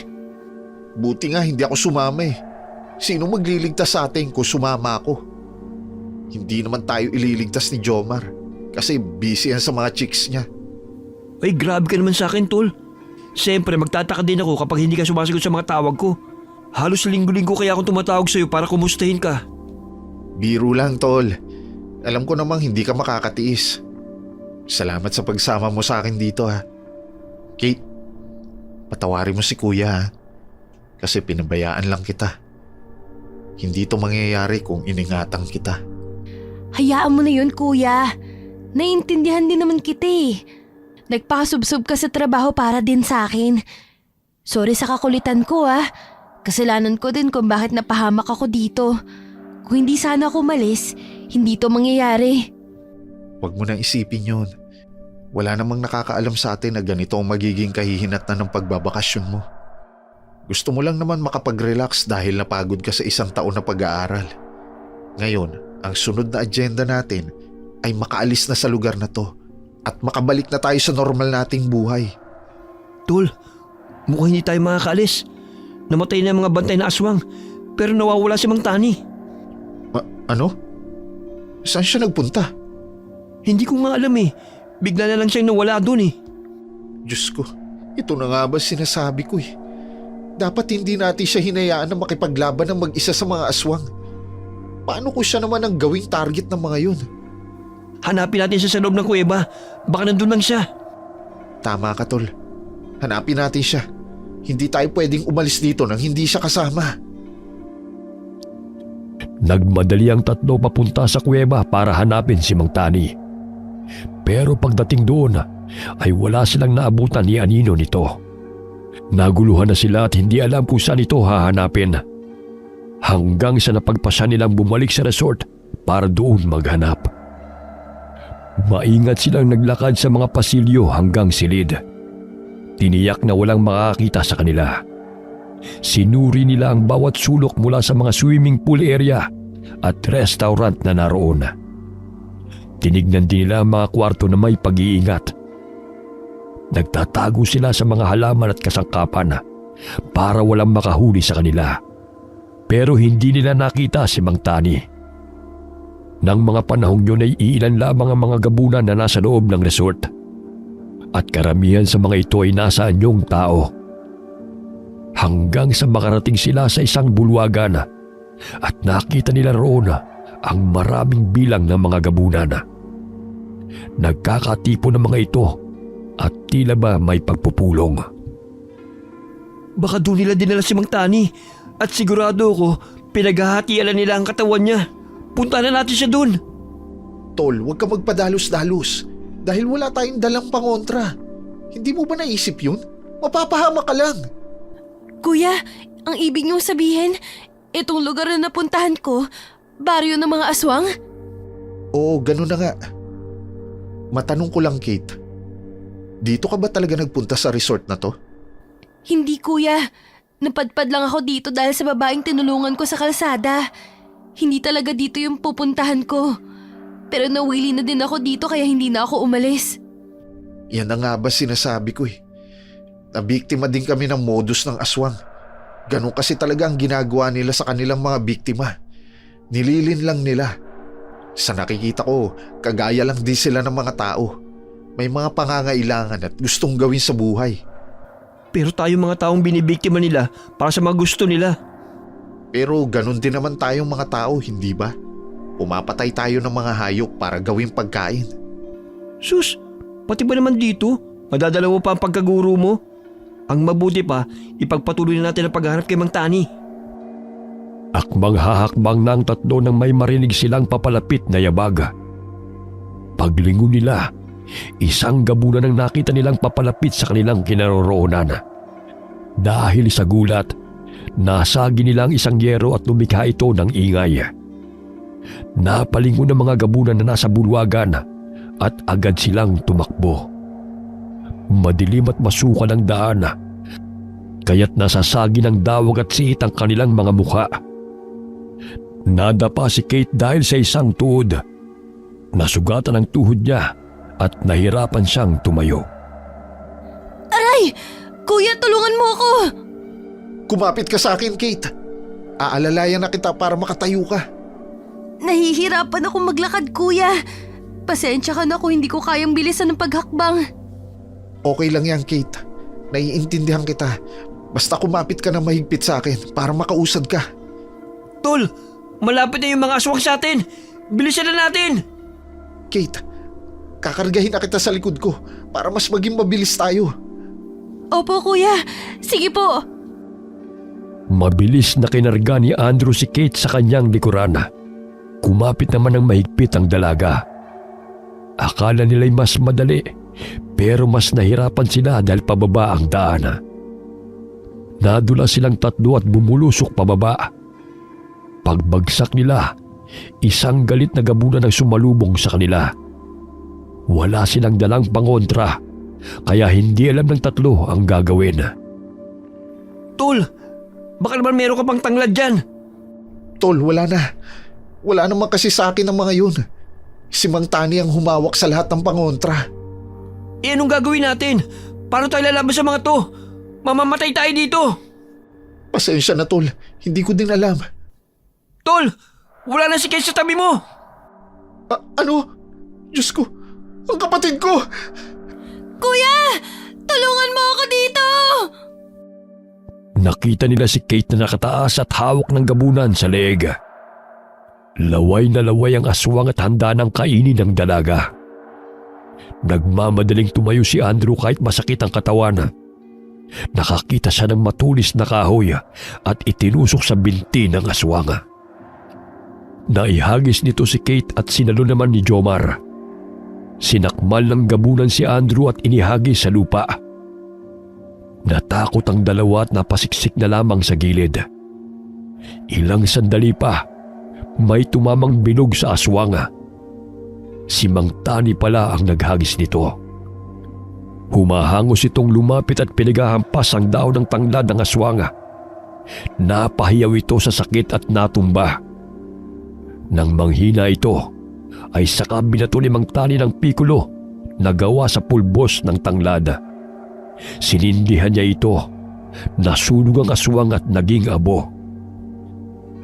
Buti nga hindi ako sumama eh. Sino magliligtas sa atin kung sumama ako? Hindi naman tayo ililigtas ni Jomar kasi busy yan sa mga chicks niya. Ay grabe ka naman sa akin, tol. Siyempre magtataka din ako kapag hindi ka sumasagot sa mga tawag ko. Halos linggo-linggo kaya akong tumatawag sa'yo para kumustahin ka. Biro lang, tol. Alam ko namang hindi ka makakatiis. Salamat sa pagsama mo sa akin dito, ha. Kate, patawarin mo si kuya, ha. Kasi pinabayaan lang kita. Hindi ito mangyayari kung iningatan kita. Hayaan mo na yun kuya. Naiintindihan din naman kita Nagpakasubsob ka sa trabaho para din sa akin. Sorry sa kakulitan ko Kasalanan ko din kung bakit napahamak ako dito. Kung hindi sana ako umalis, hindi to mangyayari. Huwag mo nang isipin yun. Wala namang nakakaalam sa atin na ganito ang magiging kahihinatnan ng pagbabakasyon mo. Gusto mo lang naman makapag-relax dahil napagod ka sa isang taon na pag-aaral. Ngayon, ang sunod na agenda natin ay makaalis na sa lugar na to at makabalik na tayo sa normal nating buhay. Tol, mukhang hindi tayo makakaalis. Namatay na ang mga bantay na aswang, pero nawawala si Mang Tani. Ano? Saan siya nagpunta? Hindi ko nga alam Bigla na lang siyang nawala doon Diyos ko, ito na nga ba sinasabi ko Dapat hindi natin siya hinayaan na makipaglaban ng mag-isa sa mga aswang. Paano ko siya naman ang gawing target ng mga yun? Hanapin natin siya sa loob ng kuweba. Baka nandun lang siya. Tama ka, tol. Hanapin natin siya. Hindi tayo pwedeng umalis dito nang hindi siya kasama. Nagmadali ang tatlo papunta sa kuweba para hanapin si Mang Tani. Pero pagdating doon ay wala silang naabutan ni anino nito. Naguluhan na sila at hindi alam kung saan ito hahanapin. Hanggang sa napagpasya nilang bumalik sa resort para doon maghanap. Maingat silang naglakad sa mga pasilyo hanggang silid. Tiniyak na walang makakita sa kanila. Sinuri nila ang bawat sulok mula sa mga swimming pool area at restaurant na naroon. Tinignan din nila ang mga kwarto na may pag-iingat. Nagtatago sila sa mga halaman at kasangkapan para walang makahuli sa kanila. Pero hindi nila nakita si Mang Tani. Nang mga panahong yun ay iilan lamang ang mga gabunan na nasa loob ng resort. At karamihan sa mga ito ay nasa anyong tao. Hanggang sa makarating sila sa isang bulwagan at nakita nila roon ang maraming bilang ng mga gabunan. Nagkakatipo ng mga ito at tila ba may pagpupulong. Baka doon nila dinala si Mang Tani at sigurado ko pinaghahatialan nila ang katawan niya. Punta na natin siya doon. Tol, huwag ka magpadalos-dalos dahil wala tayong dalang pangontra. Hindi mo ba naisip yun? Mapapahamak ka lang. Kuya, ang ibig niyong sabihin, itong lugar na napuntahan ko, baryo ng mga aswang? Oo, ganun na nga. Matanong ko lang, Kate. Dito ka ba talaga nagpunta sa resort na to? Hindi kuya, napadpad lang ako dito dahil sa babaeng tinulungan ko sa kalsada. Hindi talaga dito yung pupuntahan ko. Pero nawili na din ako dito kaya hindi na ako umalis. Yan na nga ba sinasabi ko Nabiktima din kami ng modus ng aswang. Ganun kasi talaga ang ginagawa nila sa kanilang mga biktima. Nililin lang nila. Sa nakikita ko, kagaya lang din sila ng mga tao. May mga pangangailangan at gustong gawin sa buhay. Pero tayo mga taong binibiktima nila para sa mga gusto nila. Pero ganun din naman tayong mga tao, hindi ba? Pumapatay tayo ng mga hayop para gawing pagkain. Sus, pati ba naman dito? Madadala mo pa ang pagkaguro mo? Ang mabuti pa, ipagpatuloy na natin ang pagharap kay Mang Tani. Akmang hahakbang na ang tatlo nang may marinig silang papalapit na yabaga. Paglingon nila, isang gabunan ang nakita nilang papalapit sa kanilang kinaroroonan. Dahil sa gulat, nasagi nilang isang yero at lumikha ito ng ingay. Napalingon ng mga gabunan na nasa bulwagan at agad silang tumakbo. Madilim at masukal ang daan, kaya't nasasagi ng dawag at siit ang kanilang mga mukha. Nadapa si Kate dahil sa isang tuhod. Nasugatan ang tuhod niya at nahirapan siyang tumayo. Aray! Kuya, tulungan mo ako! Kumapit ka sa akin, Kate. Aalalayan na kita para makatayo ka. Nahihirapan ako maglakad, kuya. Pasensya ka na kung hindi ko kayang bilisan ng paghakbang. Okay lang yan, Kate. Naiintindihan kita. Basta kumapit ka na mahigpit sa akin para makausad ka. Tol, malapit na yung mga aswang sa atin. Bilisan na natin. Kate, kakargahin na kita sa likod ko para mas maging mabilis tayo. Opo, kuya. Sige po. Mabilis na kinarga ni Andrew si Kate sa kanyang likuran. Kumapit naman ng mahigpit ang dalaga. Akala nila'y mas madali, pero mas nahirapan sila dahil pababa ang daan. Nadula silang tatlo at bumulusok pababa. Pagbagsak nila, isang galit na gabunan ang sumalubong sa kanila. Wala silang dalang pangontra, kaya hindi alam ng tatlo ang gagawin. Tol, baka naman meron ka pang tanglad dyan. Tol, wala na. Wala naman kasi sa akin ang mga yun. Si Mang Tani ang humawak sa lahat ng pangontra. Eh anong gagawin natin? Paano tayo lalaban sa mga to? Mamamatay tayo dito. Pasensya na, Tol. Hindi ko din alam. Tol, wala na si Kate sa tabi mo. Ano? Diyos ko, ang kapatid ko! Kuya! Tulungan mo ako dito! Nakita nila si Kate na nakataas at hawak ng gabunan sa leeg. Laway na laway ang aswang at handa ng kainin ng dalaga. Nagmamadaling tumayo si Andrew kahit masakit ang katawan. Nakakita siya ng matulis na kahoy at itinusok sa binti ng aswang. Naihagis nito si Kate at sinalo naman ni Jomar. Sinakmal ng gabunan si Andrew at inihagis sa lupa. Natakot ang dalawa at napasiksik na lamang sa gilid. Ilang sandali pa, may tumamang bilog sa aswang. Si Mang Tani pala ang naghagis nito. Humahangos itong lumapit at pinagahampas ang daon ng tanglad ng aswang. Napahiyaw ito sa sakit at natumba. Nang manghina ito, ay saka binato ni Mang Tani ng pikulo na gawa sa pulbos ng tanglad. Sinindihan niya ito, nasunog ang aswang at naging abo.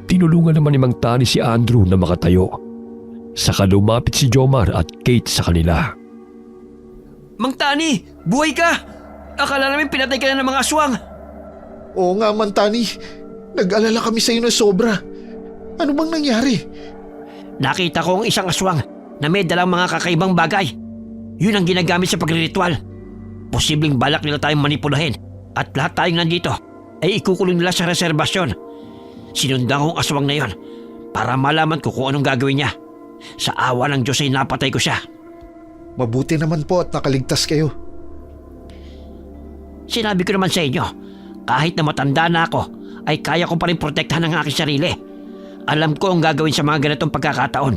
Tinulungan naman ni Mang Tani si Andrew na makatayo. Saka lumapit si Jomar at Kate sa kanila. Mang Tani, buhay ka! Akala namin pinatay ka na ng mga aswang. Oo nga, Mang Tani. Nag-alala kami sa iyo na sobra. Ano bang nangyari? Nakita ko ang isang aswang na may dalang mga kakaibang bagay. Yun ang ginagamit sa pagriritual. Posibleng balak nila tayong manipulahin at lahat tayong nandito ay ikukulong nila sa reserbasyon. Sinundan ko ang aswang na yon para malaman ko kung anong gagawin niya. Sa awa ng Diyos ay napatay ko siya. Mabuti naman po at nakaligtas kayo. Sinabi ko naman sa inyo, kahit na matanda na ako, ay kaya ko pa rin protektahan ang aking sarili. Alam ko ang gagawin sa mga ganitong pagkakataon.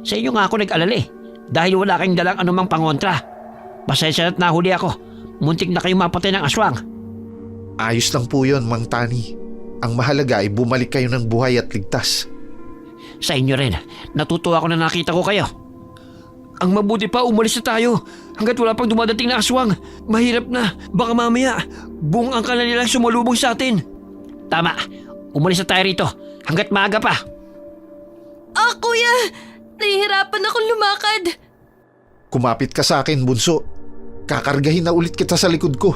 Sa inyo nga ako nag-alala dahil wala kayong dalang anumang pangontra. Pasensya na't nahuli ako. Muntik na kayong mapatay ng aswang. Ayos lang po yun, Mang Tani. Ang mahalaga ay bumalik kayo ng buhay at ligtas. Sa inyo rin, natutuwa ako na nakita ko kayo. Ang mabuti pa, umalis na tayo hanggat wala pang dumadating na aswang. Mahirap na, baka mamaya buong angka na nilang sumalubong sa atin. Tama, umalis na tayo rito hanggat maaga pa. Kuya! Nahihirapan akong lumakad. Kumapit ka sa akin, bunso. Kakargahin na ulit kita sa likod ko.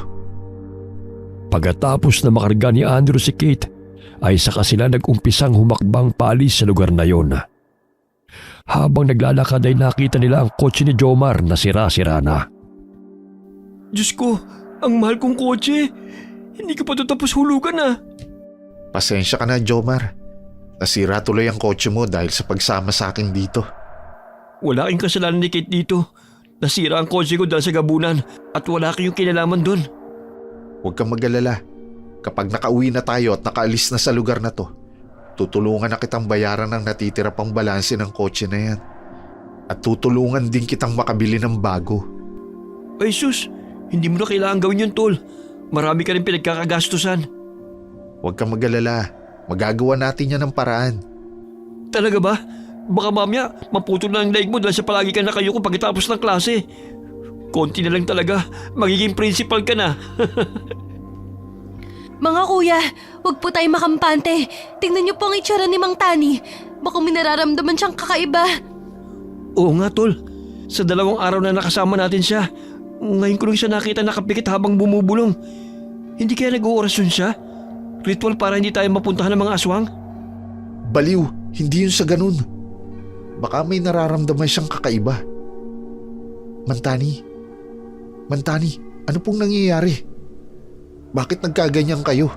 Pagkatapos na makarga ni Andrew si Kate, ay saka sila nag-umpisang humakbang paalis sa lugar na yon. Habang naglalakad ay nakita nila ang kotse ni Jomar na sira-sira na. Diyos ko, Ang mahal kong kotse. Hindi ko pa ito tapos hulugan ah. Pasensya ka na, Jomar. Nasira tuloy ang kotse mo dahil sa pagsama sa akin dito. Wala kayong kasalanan ni Kate dito. Nasira ang kotse ko dahil sa gabunan at wala kayong kinalaman doon. Huwag kang mag-alala. Kapag nakauwi na tayo at nakaalis na sa lugar na to, tutulungan na kitang bayaran ng natitira pang balanse ng kotse na yan. At tutulungan din kitang makabili ng bago. Ay sus, hindi mo na kailangan gawin yun, tol. Marami ka rin pinagkakagastusan. Huwag kang mag-alala. Magagawa natin yan ng paraan. Talaga ba? Baka mamaya, maputol na ang leg mo dahil sa palagi ka nakayuko pagkatapos ng klase. Konti na lang talaga, magiging principal ka na. Mga kuya, huwag po tayo makampante. Tingnan niyo po ang itsura ni Mang Tani. Baka may nararamdaman siyang kakaiba. Oo nga, tol. Sa 2 araw na nakasama natin siya, ngayon ko lang siya nakita nakapikit habang bumubulong. Hindi kaya nag-oorasyon siya? Ritual para hindi tayo mapuntahan ng mga aswang? Baliw, hindi yun sa ganun. Baka may nararamdaman siyang kakaiba. Mantani, ano pong nangyayari? Bakit nagkaganyan kayo?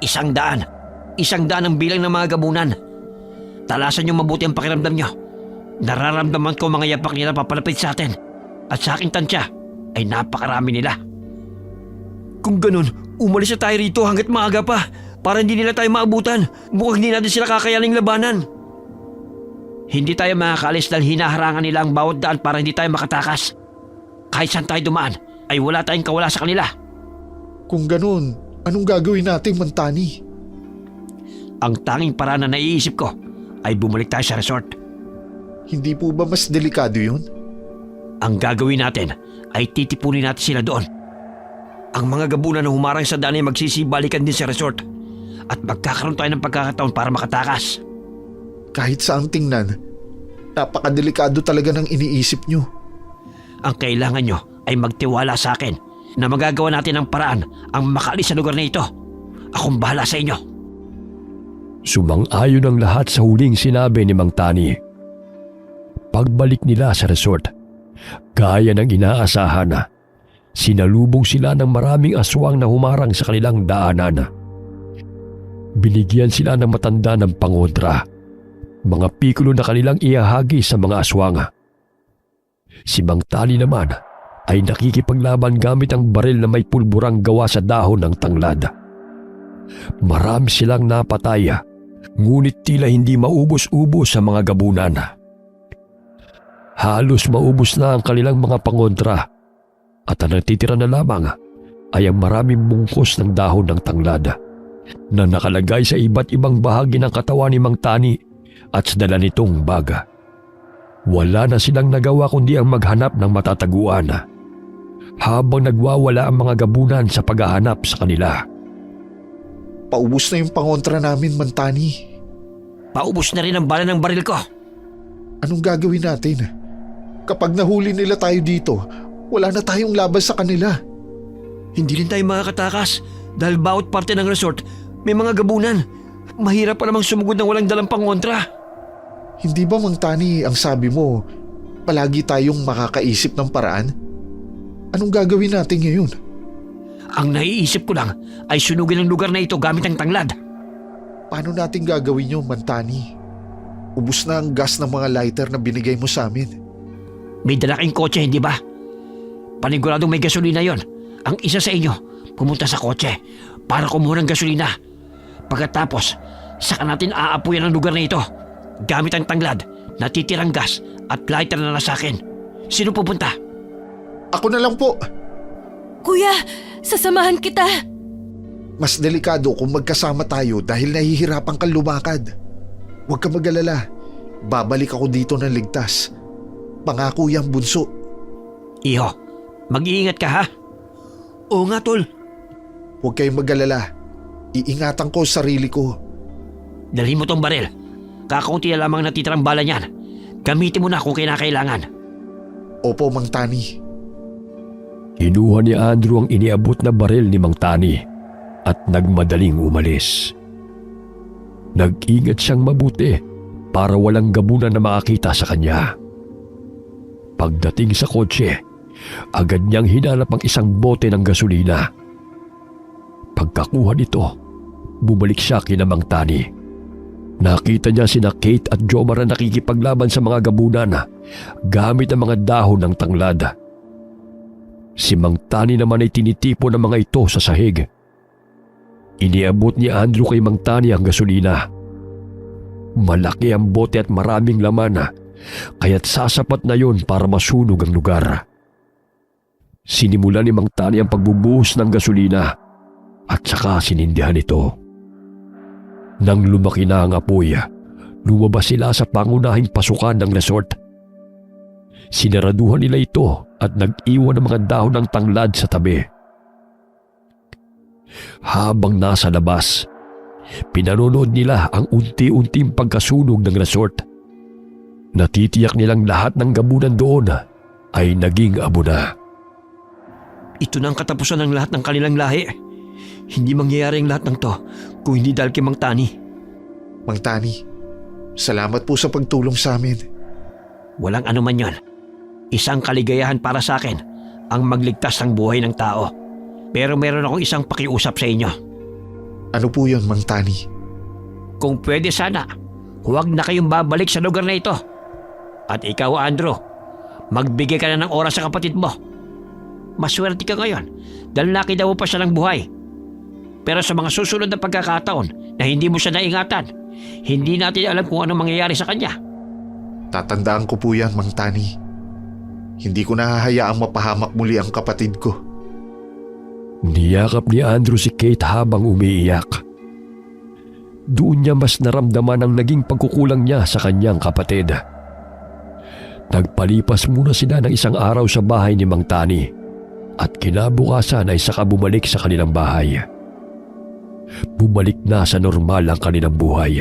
100. 100 ang bilang ng mga gabunan. Talasan niyo mabuti ang pakiramdam niyo. Nararamdaman ko mga yapak nila papalapit sa atin. At sa aking tansya ay napakarami nila. Kung ganun, umalis na tayo rito hanggat maaga pa para hindi nila tayo maabutan. Mukhang hindi natin sila kakayaning labanan. Hindi tayo makakaalis dahil hinaharangan nila ang bawat daan para hindi tayo makatakas. Kahit saan tayo dumaan ay wala tayong kawala sa kanila. Kung ganun, anong gagawin natin, Mantani? Ang tanging paraan na naiisip ko ay bumalik tayo sa resort. Hindi po ba mas delikado yun? Ang gagawin natin ay titipunin natin sila doon. Ang mga gabunan na humarang sa daan ay magsisibalikan din sa resort at magkakaroon tayo ng pagkakataon para makatakas. Kahit saang tingnan, napakadelikado talaga ng iniisip nyo. Ang kailangan nyo ay magtiwala sa akin na magagawa natin ang paraan ang makaalis sa lugar na ito. Akong bahala sa inyo. Sumang-ayon ang lahat sa huling sinabi ni Mang Tani. Pagbalik nila sa resort, gaya ng inaasahan, sinalubong sila ng maraming aswang na humarang sa kanilang daanan. Binigyan sila ng matanda ng pangontra, mga pikulo na kanilang iahagi sa mga aswang. Si Mang Tani naman ay nakikipaglaban gamit ang baril na may pulburang gawa sa dahon ng tanglad. Marami silang napatay, ngunit tila hindi maubos-ubos sa mga gabunan. Halos maubos na ang kanilang mga pangontra at ang natitira na lamang ay ang maraming bungkos ng dahon ng tanglad na nakalagay sa iba't ibang bahagi ng katawan ni Mang Tani at sa dala nitong baga. Wala na silang nagawa kundi ang maghanap ng matataguan habang nagwawala ang mga gabunan sa paghahanap sa kanila. Paubos na yung pangontra namin, Mantani. Paubos na rin ang bala ng baril ko. Anong gagawin natin? Kapag nahuli nila tayo dito, wala na tayong laban sa kanila. Hindi rin tayo makakatakas dahil bawat parte ng resort may mga gabunan. Mahirap pa namang sumugod ng walang dalang pangontra. Hindi ba, Mang Tani, ang sabi mo, palagi tayong makakaisip ng paraan? Anong gagawin natin ngayon? Ang naiisip ko lang ay sunugin ang lugar na ito gamit ang tanglad. Paano natin gagawin yun, Mang Tani? Ubus na ang gas ng mga lighter na binigay mo sa amin. May dala kayong kotse, hindi ba? Paniguradong may gasolina yon. Ang isa sa inyo, pumunta sa kotse para kumuha ng gasolina. Pagkatapos, saka natin aapuyan ang lugar na ito gamit ang tanglad, natitirang gas at lighter na nasa akin. Sino pupunta? Ako na lang po. Kuya, sasamahan kita. Mas delikado kung magkasama tayo dahil nahihirapan kang lumakad. Huwag ka mag-alala. Babalik ako dito ng ligtas. Pangako yang bunso. Iho, mag-iingat ka ha? Oo nga, tol. Huwag kayong mag-alala. Iingatan ko sarili ko. Dalhin mo tong baril. Kakaunti na lamang natitirang bala niyan. Gamitin mo na kung kinakailangan. Opo, Mang Tani. Kinuha ni Andrew ang iniabot na baril ni Mang Tani at nagmadaling umalis. Nag-ingat siyang mabuti para walang gabunan na makakita sa kanya. Pagdating sa kotse, Agad niyang hinanap ang isang bote ng gasolina. Pagkakuha nito, bumalik siya kina Mang Tani. Nakita niya sina Kate at Jomar na nakikipaglaban sa mga gabunan gamit ang mga dahon ng tanglad. Si Mang Tani naman ay tinitipo ng mga ito sa sahig. Iniabot ni Andrew kay Mang Tani ang gasolina. Malaki ang bote at maraming laman, kaya't sasapat na yon para masunog ang lugar. Sinimulan ni Mang Tani ang pagbubuhos ng gasolina at saka sinindihan ito. Nang lumaki na ang apoy, lumabas sila sa pangunahing pasukan ng resort. Sinaraduhan nila ito at nag-iwan ng mga dahon ng tanglad sa tabi. Habang nasa labas, pinanonood nila ang unti-unting pagkasunog ng resort. Natitiyak nilang lahat ng gabunan doon ay naging abo na. Ito na ang katapusan ng lahat ng kanilang lahi. Hindi mangyayari ang lahat ng to kung hindi dahil kay Mang Tani. Mang Tani, salamat po sa pagtulong sa amin. Walang anuman yon. Isang kaligayahan para sa akin ang magligtas ng buhay ng tao. Pero meron akong isang pakiusap sa inyo. Ano po yun, Mang Tani? Kung pwede sana, huwag na kayong babalik sa lugar na ito. At ikaw, Andrew, magbigay ka na ng oras sa kapatid mo. Maswerte ka ngayon dahil nakita mo pa siya ng buhay. Pero sa mga susunod na pagkakataon na hindi mo siya naingatan, hindi natin alam kung anong mangyayari sa kanya. Tatandaan ko po yan, Mang Tani. Hindi ko nahahayaang mapahamak muli ang kapatid ko. Niyakap ni Andrew si Kate habang umiiyak. Doon niya mas naramdaman ang naging pagkukulang niya sa kanyang kapatid. Nagpalipas muna sila ng isang araw sa bahay ni Mang Tani at kinabukasan ay saka bumalik sa kanilang bahay. Bumalik na sa normal ang kanilang buhay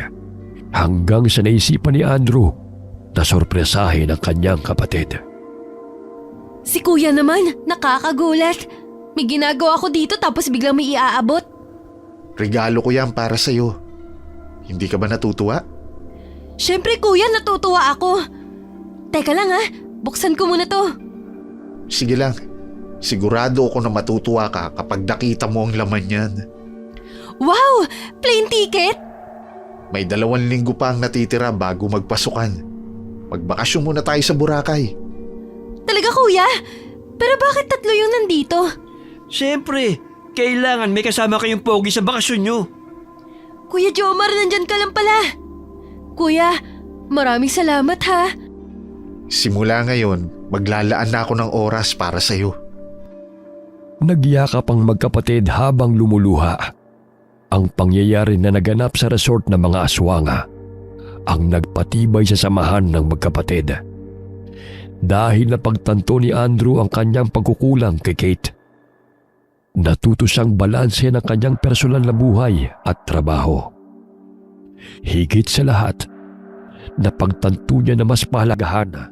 hanggang sa naisipan ni Andrew na sorpresahin ang kanyang kapatid. Si kuya naman, nakakagulat. May ginagawa ko dito tapos biglang may iaabot. Regalo ko yan para sa'yo. Hindi ka ba natutuwa? Siyempre kuya, natutuwa ako. Teka lang ha, buksan ko muna to. Sige lang. Sigurado ako na matutuwa ka kapag nakita mo ang laman yan. Wow! Plane ticket? May 2 linggo pa ang natitira bago magpasukan. Magbakasyon muna tayo sa Boracay. Talaga kuya? Pero bakit 3 yung nandito? Siyempre, kailangan may kasama kayong pogi sa bakasyon nyo. Kuya Jomar, nandyan ka lang pala. Kuya, maraming salamat ha. Simula ngayon, maglalaan na ako ng oras para sa'yo. Nagyakap ang magkapatid habang lumuluha. Ang pangyayari na naganap sa resort ng mga aswanga ang nagpatibay sa samahan ng magkapatid. Dahil napagtanto ni Andrew ang kanyang pagkukulang kay Kate, natuto siyang balanse ng kanyang personal na buhay at trabaho. Higit sa lahat, napagtanto niya na mas pahalagahan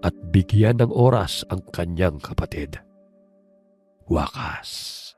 at bigyan ng oras ang kanyang kapatid. Wakas.